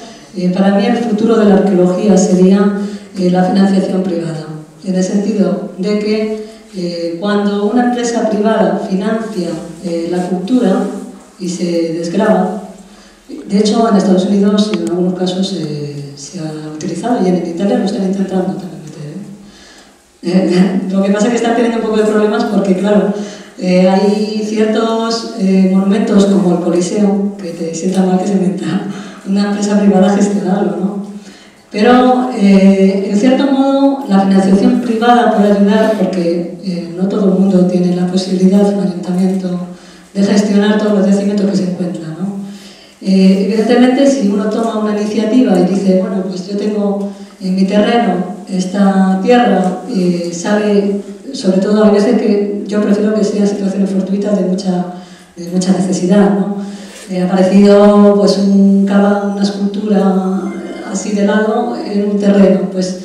para mí el futuro de la arqueología sería la financiación privada, en el sentido de que cuando una empresa privada financia la cultura y se desgrava, de hecho en Estados Unidos en algunos casos se ha utilizado y en Italia lo están intentando también meter. Lo que pasa es que están teniendo un poco de problemas porque, claro, hay ciertos monumentos como el Coliseo, que te sienta mal que se inventa una empresa privada gestionarlo, ¿no? Pero, en cierto modo, la financiación privada puede ayudar porque no todo el mundo tiene la posibilidad, un ayuntamiento, de gestionar todos los yacimientos que se encuentran, ¿no? Evidentemente, si uno toma una iniciativa y dice, bueno, pues yo tengo en mi terreno esta tierra, sabe, sobre todo a veces que yo prefiero que sean situaciones fortuitas de mucha necesidad, ¿no? Ha aparecido pues una escultura así de lado en un terreno, pues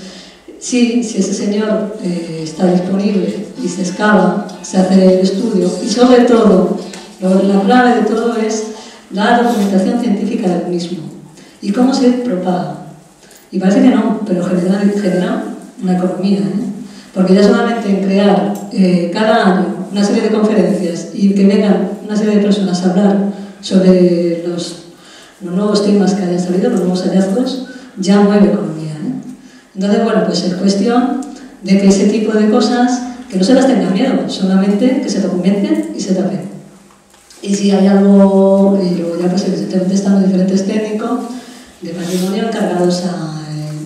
sí, si ese señor está disponible y se excava, se hace el estudio y sobre todo, la clave de todo es la documentación científica del mismo y cómo se propaga. Y parece que no, pero genera una economía, porque ya solamente en crear cada año una serie de conferencias y que vengan una serie de personas a hablar sobre los nuevos temas que hayan salido, los nuevos hallazgos, ya mueve economía. Entonces, bueno, pues es cuestión de que ese tipo de cosas, que no se las tengan miedo, solamente que se documenten y se tapen. Y si hay algo, y luego ya pues evidentemente están los diferentes técnicos de patrimonio encargados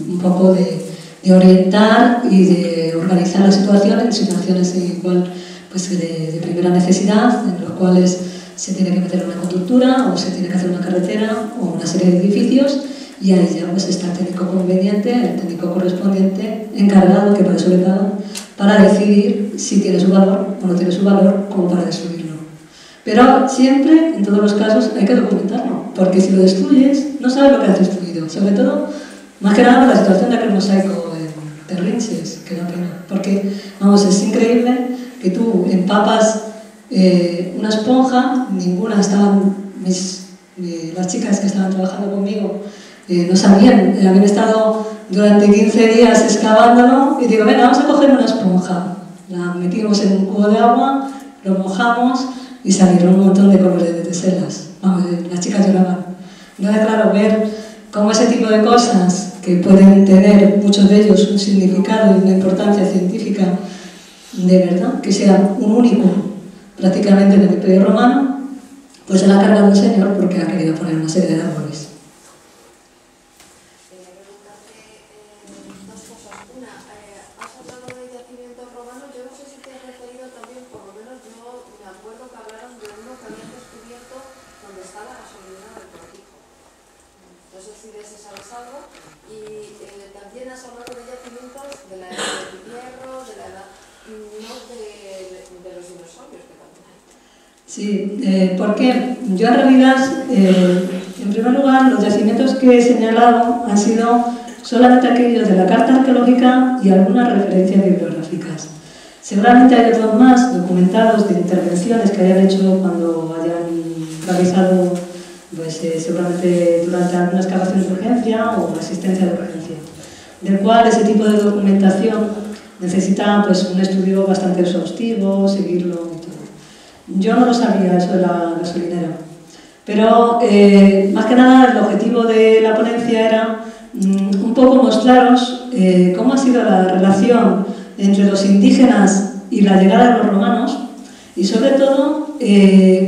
un poco de orientar y de organizar la situación en situaciones igual pues de primera necesidad, en los cuales se tiene que meter una conductura o se tiene que hacer una carretera o una serie de edificios, y ahí ya pues está el técnico conveniente, el técnico correspondiente, encargado, que para eso le pagan, para decidir si tiene su valor o no tiene su valor, como para destruirlo. Pero siempre, en todos los casos, hay que documentarlo, porque si lo destruyes, no sabes lo que has destruido. Sobre todo, más que nada, la situación de aquel mosaico de Rinches, que da pena. Porque, vamos, es increíble que tú empapas una esponja, ninguna estaban, las chicas que estaban trabajando conmigo, no sabían, habían estado durante 15 días excavándolo, y digo, venga, vamos a coger una esponja. La metimos en un cubo de agua, lo mojamos, y salieron un montón de colores de teselas. Vamos, las chicas lloraban. Entonces, claro, ver cómo ese tipo de cosas, que pueden tener muchos de ellos un significado y una importancia científica, de verdad, que sea un único prácticamente en el Imperio Romano, pues se la ha cargado un señor porque ha querido poner una serie de árboles. Sí, porque yo en realidad, en primer lugar, los yacimientos que he señalado han sido solamente aquellos de la carta arqueológica y algunas referencias bibliográficas. Seguramente hay otros más documentados de intervenciones que hayan hecho cuando hayan realizado, pues, seguramente durante alguna excavación de urgencia o asistencia de urgencia, del cual ese tipo de documentación necesita pues, un estudio bastante exhaustivo, seguirlo y todo. Yo no lo sabía, eso de la gasolinera. Pero, más que nada, el objetivo de la ponencia era un poco mostraros cómo ha sido la relación entre los indígenas y la llegada de los romanos, y sobre todo,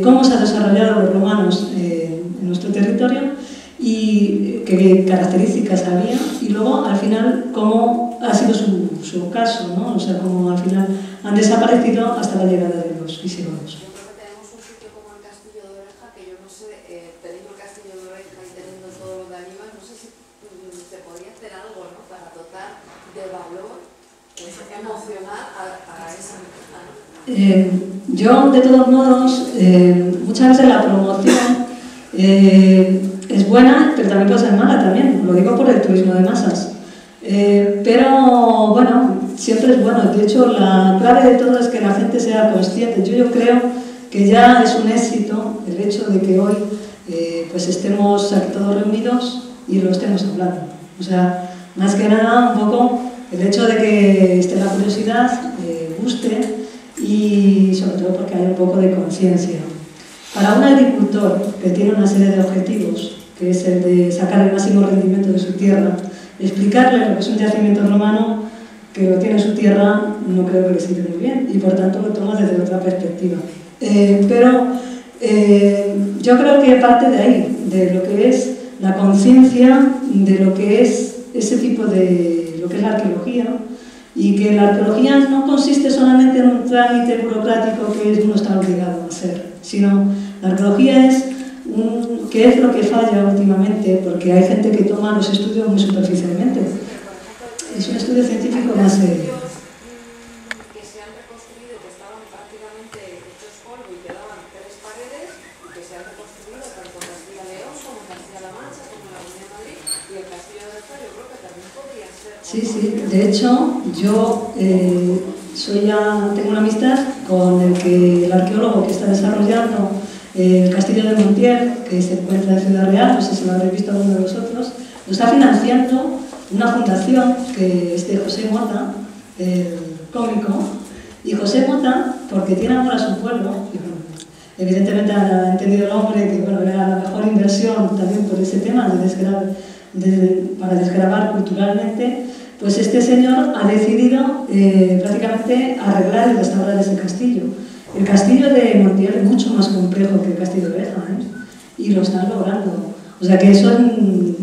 cómo se han desarrollado los romanos en nuestro territorio y qué características había, y luego, al final, cómo ha sido su caso, ¿no? O sea, cómo al final han desaparecido hasta la llegada de los visigodos. Yo, de todos modos, muchas veces la promoción es es buena, pero también puede ser mala también, lo digo por el turismo de masas. Pero bueno, siempre es bueno. De hecho, la clave de todo es que la gente sea consciente. Yo creo que ya es un éxito el hecho de que hoy pues estemos aquí todos reunidos y lo estemos hablando. O sea, más que nada, un poco el hecho de que esté la curiosidad, guste, y sobre todo porque hay un poco de conciencia. Para un agricultor que tiene una serie de objetivos, que es el de sacar el máximo rendimiento de su tierra, explicarle lo que es un yacimiento romano que lo tiene en su tierra, no creo que le sirva muy bien, y por tanto lo toma desde otra perspectiva. Pero yo creo que parte de ahí, de lo que es la conciencia de lo que es ese tipo de lo que es la arqueología, y que la arqueología no consiste solamente en un trámite burocrático que uno está obligado a hacer, sino la arqueología es qué es lo que falla últimamente, porque hay gente que toma los estudios muy superficialmente. Es un estudio científico más serio. Que se han reconstruido, que estaban prácticamente hechos polvo y quedaban 3 paredes, y que se han reconstruido tanto Castilla y León como Castilla-La Mancha, como la Comunidad de Madrid, y el Castillo de Fuero, yo creo que también podría ser. Sí, sí. De hecho, yo tengo una amistad con el arqueólogo que está desarrollando el Castillo de Montiel, que se encuentra en Ciudad Real, no sé si lo habréis visto alguno de vosotros, lo está financiando una fundación que es de José Mota, el cómico, y José Mota, porque tiene amor a su pueblo, y bueno, evidentemente ha entendido el hombre que bueno, era la mejor inversión también por ese tema para desgravar culturalmente, pues este señor ha decidido prácticamente arreglar y restaurar ese castillo. El castillo de Montiel es mucho más complejo que el castillo de Béjar, y lo están logrando. O sea que eso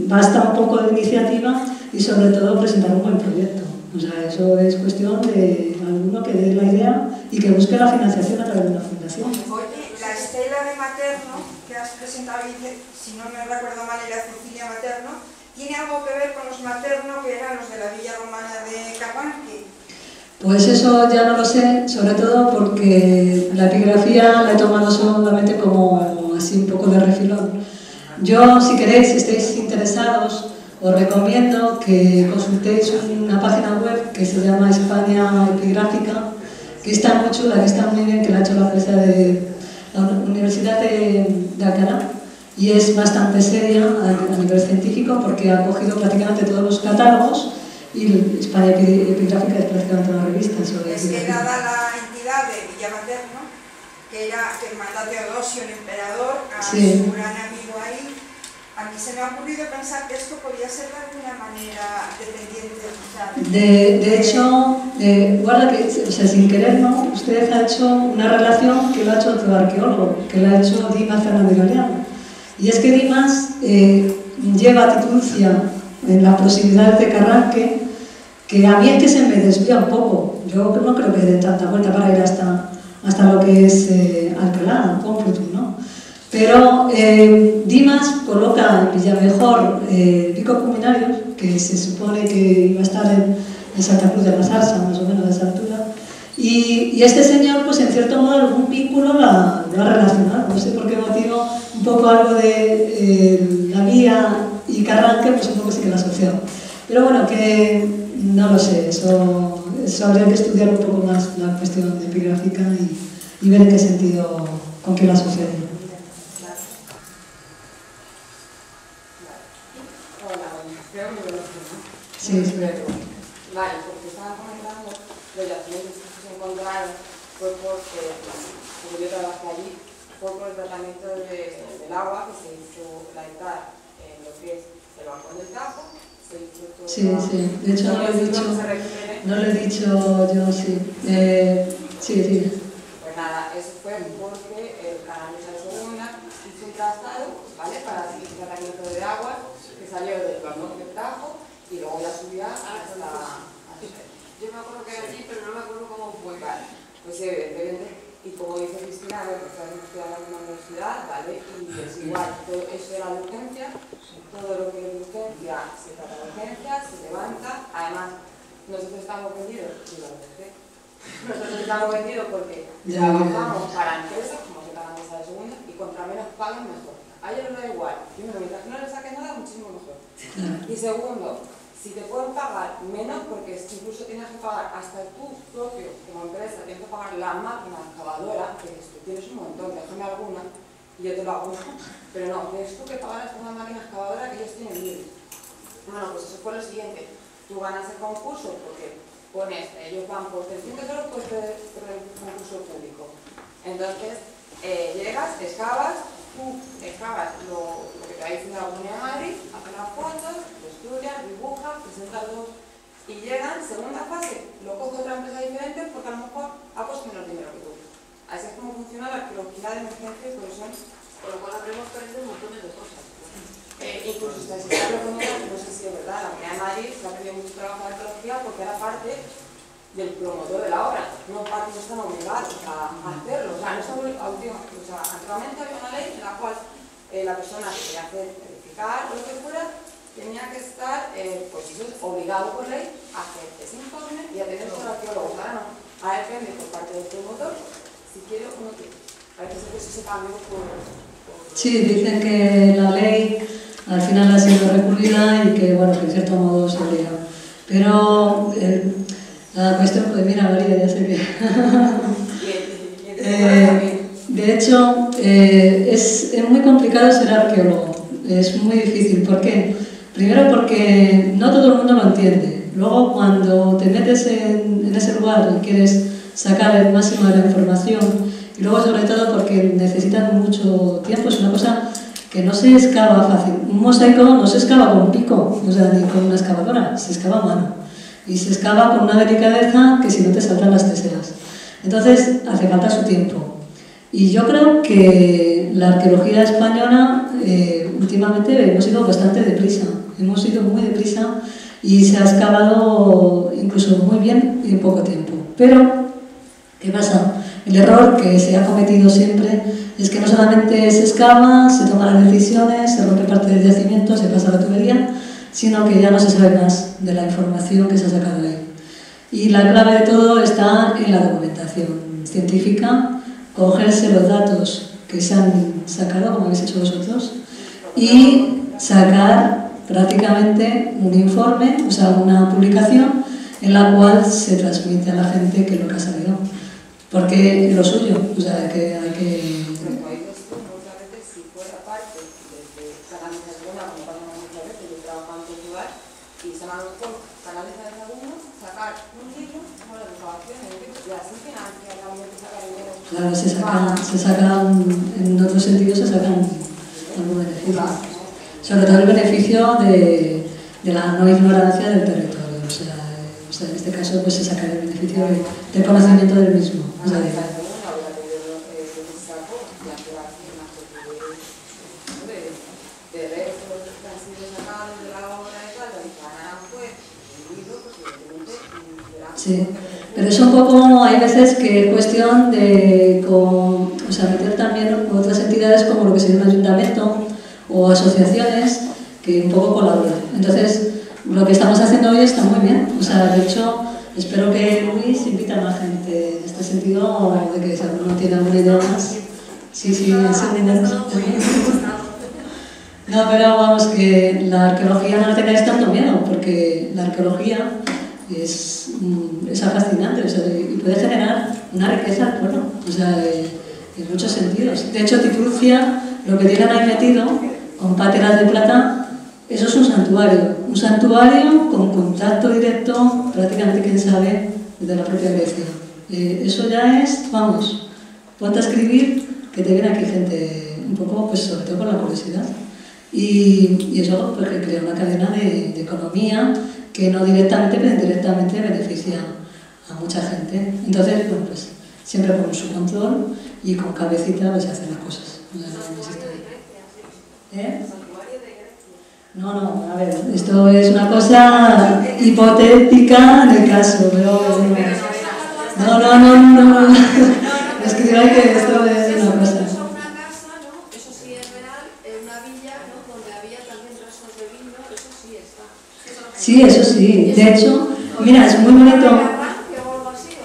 basta un poco de iniciativa y sobre todo presentar un buen proyecto. O sea, eso es cuestión de alguno que dé la idea y que busque la financiación a través de una fundación. Oye, la estela de Materno que has presentado, si no me recuerdo mal, era Cecilia Materno, ¿tiene algo que ver con los Materno que eran los de la villa romana de Carranque? Pues eso ya no lo sé, sobre todo porque la epigrafía la he tomado solamente como así un poco de refilón. Yo, si queréis, si estáis interesados, os recomiendo que consultéis una página web que se llama España Epigráfica, que está muy chula, que está muy bien, que la ha hecho la Universidad de Alcalá, y es bastante seria a nivel científico porque ha cogido prácticamente todos los catálogos, y España Epigráfica es prácticamente una revista sobre es que dada la entidad de Villa Materno, que era que manda Teodosio, el emperador, a su gran amigo ahí, a mí se me ha ocurrido pensar que esto podría ser de alguna manera dependiente quizá. De hecho, guarda que, o sea, sin querer, ¿no? Usted ha hecho una relación que lo ha hecho otro arqueólogo, que lo ha hecho Dimas Fernández Galeano. Y es que Dimas lleva a Titucia en las proximidades de Carranque, que a mí es que se me desvía un poco. Yo no creo que dé tanta vuelta para ir hasta lo que es Alcalá, Complutum, ¿no? Pero Dimas coloca en Villamejor Picos Cuminarios, que se supone que iba a estar en Santa Cruz de la Zarza, más o menos de esa altura, y este señor, pues en cierto modo, algún vínculo lo ha relacionado. No sé por qué motivo, un poco algo de la vía y Carranque, pues un poco sí que lo ha asociado. Pero bueno, que no lo sé, eso habría que estudiar un poco más la cuestión epigráfica y ver en qué sentido, con qué lo asociaría. Sí, sí. Vale, porque estaban comentando los yacimientos que se encontraron fue porque, como yo trabajé allí, fue por el tratamiento del agua que se hizo la ETAR en lo que es el balcón del Tajo. Sí, sí, de hecho no lo he dicho yo, sí. Sí. Pues nada, eso fue porque el canal de II hizo un trazado, ¿vale? Para el tratamiento de agua que salió del balcón del Tajo y luego ya subía hasta... Yo me acuerdo que era allí, pero no me acuerdo cómo fue. Vale, pues evidentemente, y como dice Cristina, que está estudiando en la universidad, ¿vale? Y es igual, todo eso era de urgencia, todo lo que es de urgencia se trata de urgencia, se levanta. Además, nosotros estamos vendidos, nosotros estamos vendidos porque trabajamos para empresas, como se pagan esa de segunda, y contra menos pagan mejor. a ellos les da igual. Primero, mientras que no les saques nada, muchísimo mejor. Y segundo, si te pueden pagar menos, porque incluso tienes que pagar hasta tú propio, como empresa, tienes que pagar la máquina excavadora, que tienes un montón, déjame alguna, y yo te lo hago, pero no, tienes tú que pagar hasta una máquina excavadora que ellos tienen libre. Bueno, pues eso fue lo siguiente, tú ganas el concurso porque pones, ellos van por 300 euros por el concurso público. Entonces, llegas, excavas, tú excavas lo que te va diciendo la Comunidad de Madrid, haces las fotos, lo estudias, dibujas, presentas dos y llegan, segunda fase, lo coge otra empresa diferente porque a lo mejor ha puesto menos dinero que tú. Así es como funciona la arqueología de emergencia y por eso, con lo cual aprendemos un montón de cosas. Incluso se está proponiendo, no sé si es verdad, la Comunidad de Madrid se ha pedido mucho trabajo de arqueología porque era parte del promotor de la obra, no están obligados a hacerlo, o sea, no están obligados, o sea, anteriormente había una ley en la cual la persona que quería hacer, verificar o lo que fuera, tenía que estar, pues obligado por ley a hacer ese informe y a tener sus arqueólogos. Ahora no, ahora depende por parte del promotor si quiere o no quiere. A veces se cambia por... Sí, dicen que la ley al final ha sido recurrida y que, bueno, que en cierto modo se obliga. Pero la cuestión, pues mira, María, ya sé que... de hecho, es muy complicado ser arqueólogo, es muy difícil. ¿Por qué? Primero porque no todo el mundo lo entiende. Luego, cuando te metes en ese lugar y quieres sacar el máximo de la información, y luego sobre todo porque necesitan mucho tiempo, es una cosa que no se excava fácil. Un mosaico no se excava con un pico, o sea, ni con una excavadora, se excava a mano. Y se excava con una delicadeza que si no te saltan las teselas. Entonces, hace falta su tiempo. Y yo creo que la arqueología española últimamente hemos ido bastante deprisa. Hemos ido muy deprisa y se ha excavado incluso muy bien en poco tiempo. Pero, ¿qué pasa? El error que se ha cometido siempre es que no solamente se excava, se toman las decisiones, se rompe parte del yacimiento, se pasa la tubería, sino que ya no se sabe más de la información que se ha sacado de ahí. Y la clave de todo está en la documentación científica, cogerse los datos que se han sacado, como habéis hecho vosotros, y sacar prácticamente un informe, o sea, una publicación en la cual se transmite a la gente qué es lo que ha salido. Porque es lo suyo, o sea, que hay que... Como dices tú, muchas veces si fuera parte de canales de alguna, como pasa muchas veces, yo trabajo en Portugal y se me ha gustado canales de alguno, sacar un libro, bueno, de excavaciones, y así financia la unión de sacar dinero. Claro, se sacan, en otros sentidos se sacan algún beneficio. Sobre todo el beneficio de la no ignorancia del territorio, o sea, en este caso pues se saca el beneficio del conocimiento del mismo. O sea, sí, pero es un poco, hay veces que es cuestión de meter también otras entidades como lo que sería un ayuntamiento o asociaciones que un poco colaboran. Entonces, lo que estamos haciendo hoy está muy bien. O sea, de hecho, espero que Luis invite a más gente en este sentido, de que si alguno tiene alguna idea más. Sí, no, pero vamos, que la arqueología no le tengáis tanto miedo, porque la arqueología es fascinante, o sea, y puede generar una riqueza al pueblo, o sea, en muchos sentidos. De hecho, Tipulcia, lo que tienen ahí metido, con páteras de plata, eso es un santuario con contacto directo, prácticamente quién sabe, desde la propia Grecia. Eso ya es, vamos, ponte a escribir, que te viene aquí gente un poco, pues sobre todo por la curiosidad. Y eso pues, que crea una cadena de economía que no directamente, pero indirectamente beneficia a mucha gente. Entonces, bueno, pues siempre con su control y con cabecita pues, se hacen las cosas. No, a ver, esto es una cosa hipotética de caso, pero... No. Es que digo que esto es una cosa... Eso sí es real, en una villa, ¿no? Donde había también restos de vino, eso sí está. Sí, eso sí. De hecho, mira, es muy bonito...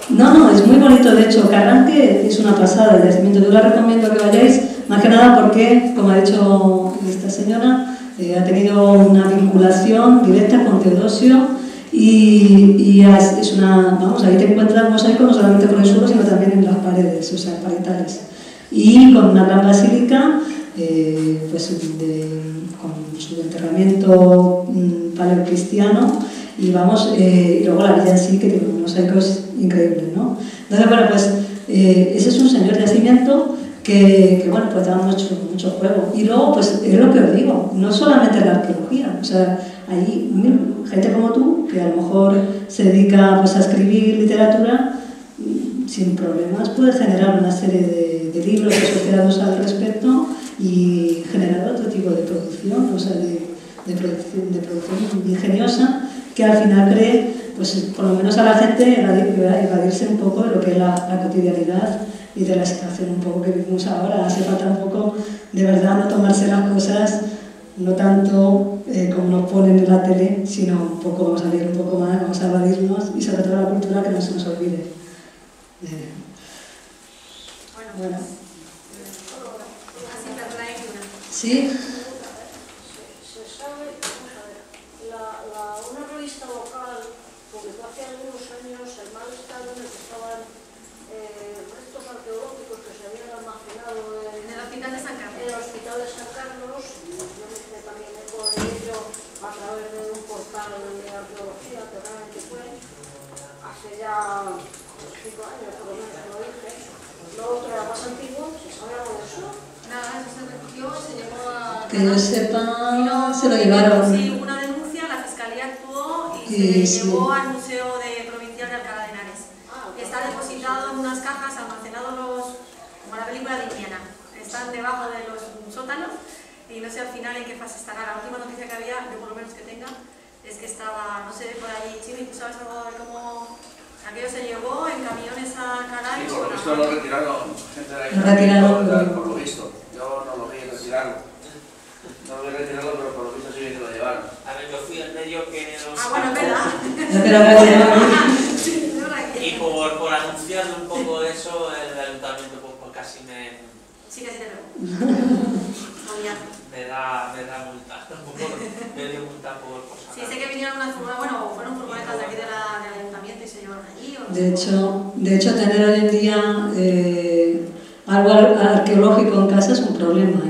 No, es muy bonito. De hecho, Carranque es una pasada de yacimiento. Yo la recomiendo que vayáis más que nada porque, como ha dicho esta señora, ha tenido una vinculación directa con Teodosio y es una, vamos, ahí te encuentras mosaico no solamente por el suelo, sino también en las paredes, o sea, parietales. Y con una gran basílica, pues con su enterramiento paleocristiano, y vamos, y luego la villa en sí, que tiene unos mosaicos increíbles, ¿no? Entonces, bueno, pues ese es un señor de yacimiento que bueno, pues da mucho juego. Y luego, pues es lo que os digo, no solamente la arqueología, o sea, hay gente como tú, que a lo mejor se dedica pues a escribir literatura, sin problemas puede generar una serie de libros asociados al respecto y generar otro tipo de producción, o sea, de producción ingeniosa, que al final cree, pues por lo menos a la gente, evadirse un poco de lo que es la cotidianidad y de la situación un poco que vivimos ahora. Hace falta un poco, de verdad, no tomarse las cosas, no tanto como nos ponen en la tele, sino un poco, vamos a leer un poco más, vamos a evadirnos y sobre todo la cultura, que no se nos olvide. Bueno. ¿Sí? Se sabe, vamos a ver, una revista local publicó hace algunos años el mal estado en el que estaban restos arqueológicos que se habían almacenado en el Hospital de San Carlos. En el Hospital de San Carlos, yo me hice también eco de ello a través de un portal de arqueología que realmente fue hace ya 5 años, por lo menos lo dije. Lo otro era más antiguo, ¿se sabe algo de eso? Nada, eso se recogió, se llevó a... Que yo sepa, se lo llevaron. Sí, hubo una denuncia, la Fiscalía actuó y se llevó al Museo Provincial de Alcalá de Henares. Está depositado en unas cajas, almacenados como la película de Indiana. Están debajo de los sótanos y no sé al final en qué fase estará. La última noticia que había, yo por lo menos que tenga, es que estaba, no sé, por ahí, Chimi, ¿tú sabes algo de cómo...? Aquello se llevó en camiones a Canarias. Sí, por lo visto lo retiraron, gente de ahí. Lo retiraron. Por lo visto. Yo no lo vi retirarlo. No lo vi retirarlo, pero por lo visto sí que lo llevaron. A ver, yo fui el medio que los... Bueno, es verdad. Y por anunciarle un poco eso, el ayuntamiento pues casi me... Sí, casi te veo. me da multa. Me dio multa por cosas. Sí, sé que vinieron unas furgonetas, bueno, fueron furgonetas de aquí del ayuntamiento y se llevaron allí. O no De hecho, tener hoy en día algo arqueológico en casa es un problema,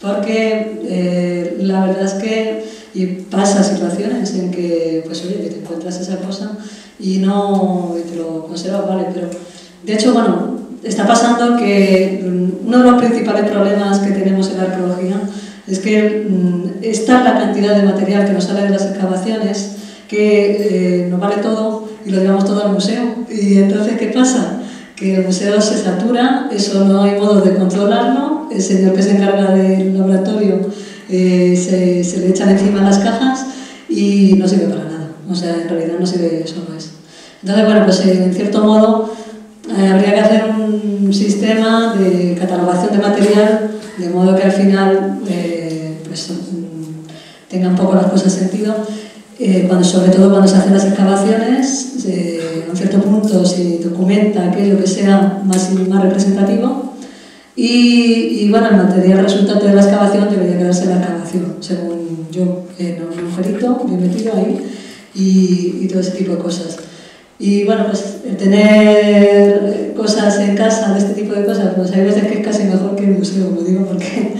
porque la verdad es que y pasa situaciones en que, pues oye, que te encuentras esa cosa y te lo conservas, vale, pero de hecho, bueno, está pasando que uno de los principales problemas que tenemos en la arqueología es que está la cantidad de material que nos sale de las excavaciones que nos vale todo y lo llevamos todo al museo. Y entonces, ¿qué pasa? Que el museo se satura, eso no hay modo de controlarlo, el señor que se encarga del laboratorio se le echan encima las cajas y no sirve para nada. O sea, en realidad no sirve, eso no es. Entonces, bueno, pues en cierto modo habría que hacer un sistema de catalogación de material de modo que al final pues, tengan un poco las cosas sentido. Sobre todo cuando se hacen las excavaciones, a un cierto punto se documenta aquello que sea más representativo y bueno, el material resultante de la excavación debería quedarse en la excavación, según yo, en un agujerito bien metido ahí y todo ese tipo de cosas. Y bueno, pues tener cosas en casa, de este tipo de cosas, pues hay veces que es casi mejor que el museo, como digo, porque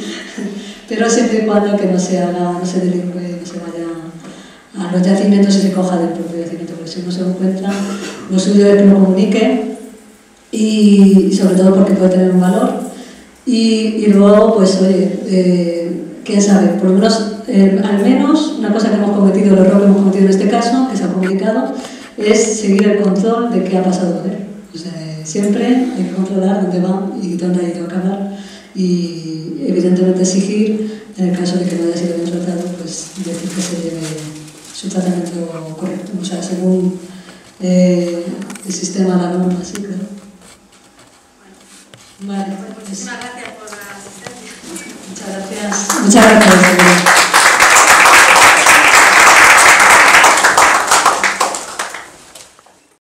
pero siempre y cuando que no se delinque, que se vaya a los yacimientos y se coja del propio yacimiento, porque si uno se lo encuentra, lo suyo es que lo comunique y sobre todo porque puede tener un valor y luego, pues oye, quién sabe, por lo menos, al menos una cosa que hemos cometido, el error que hemos cometido en este caso, que se ha comunicado, es seguir el control de qué ha pasado con él. O sea, siempre hay que controlar dónde va y dónde ha ido a acabar y evidentemente exigir, en el caso de que no haya sido bien tratado, pues decir que se lleve su tratamiento correcto, o sea, según el sistema, la norma, sí, claro. Vale, Muchísimas gracias por la asistencia. Muchas gracias. Muchas gracias.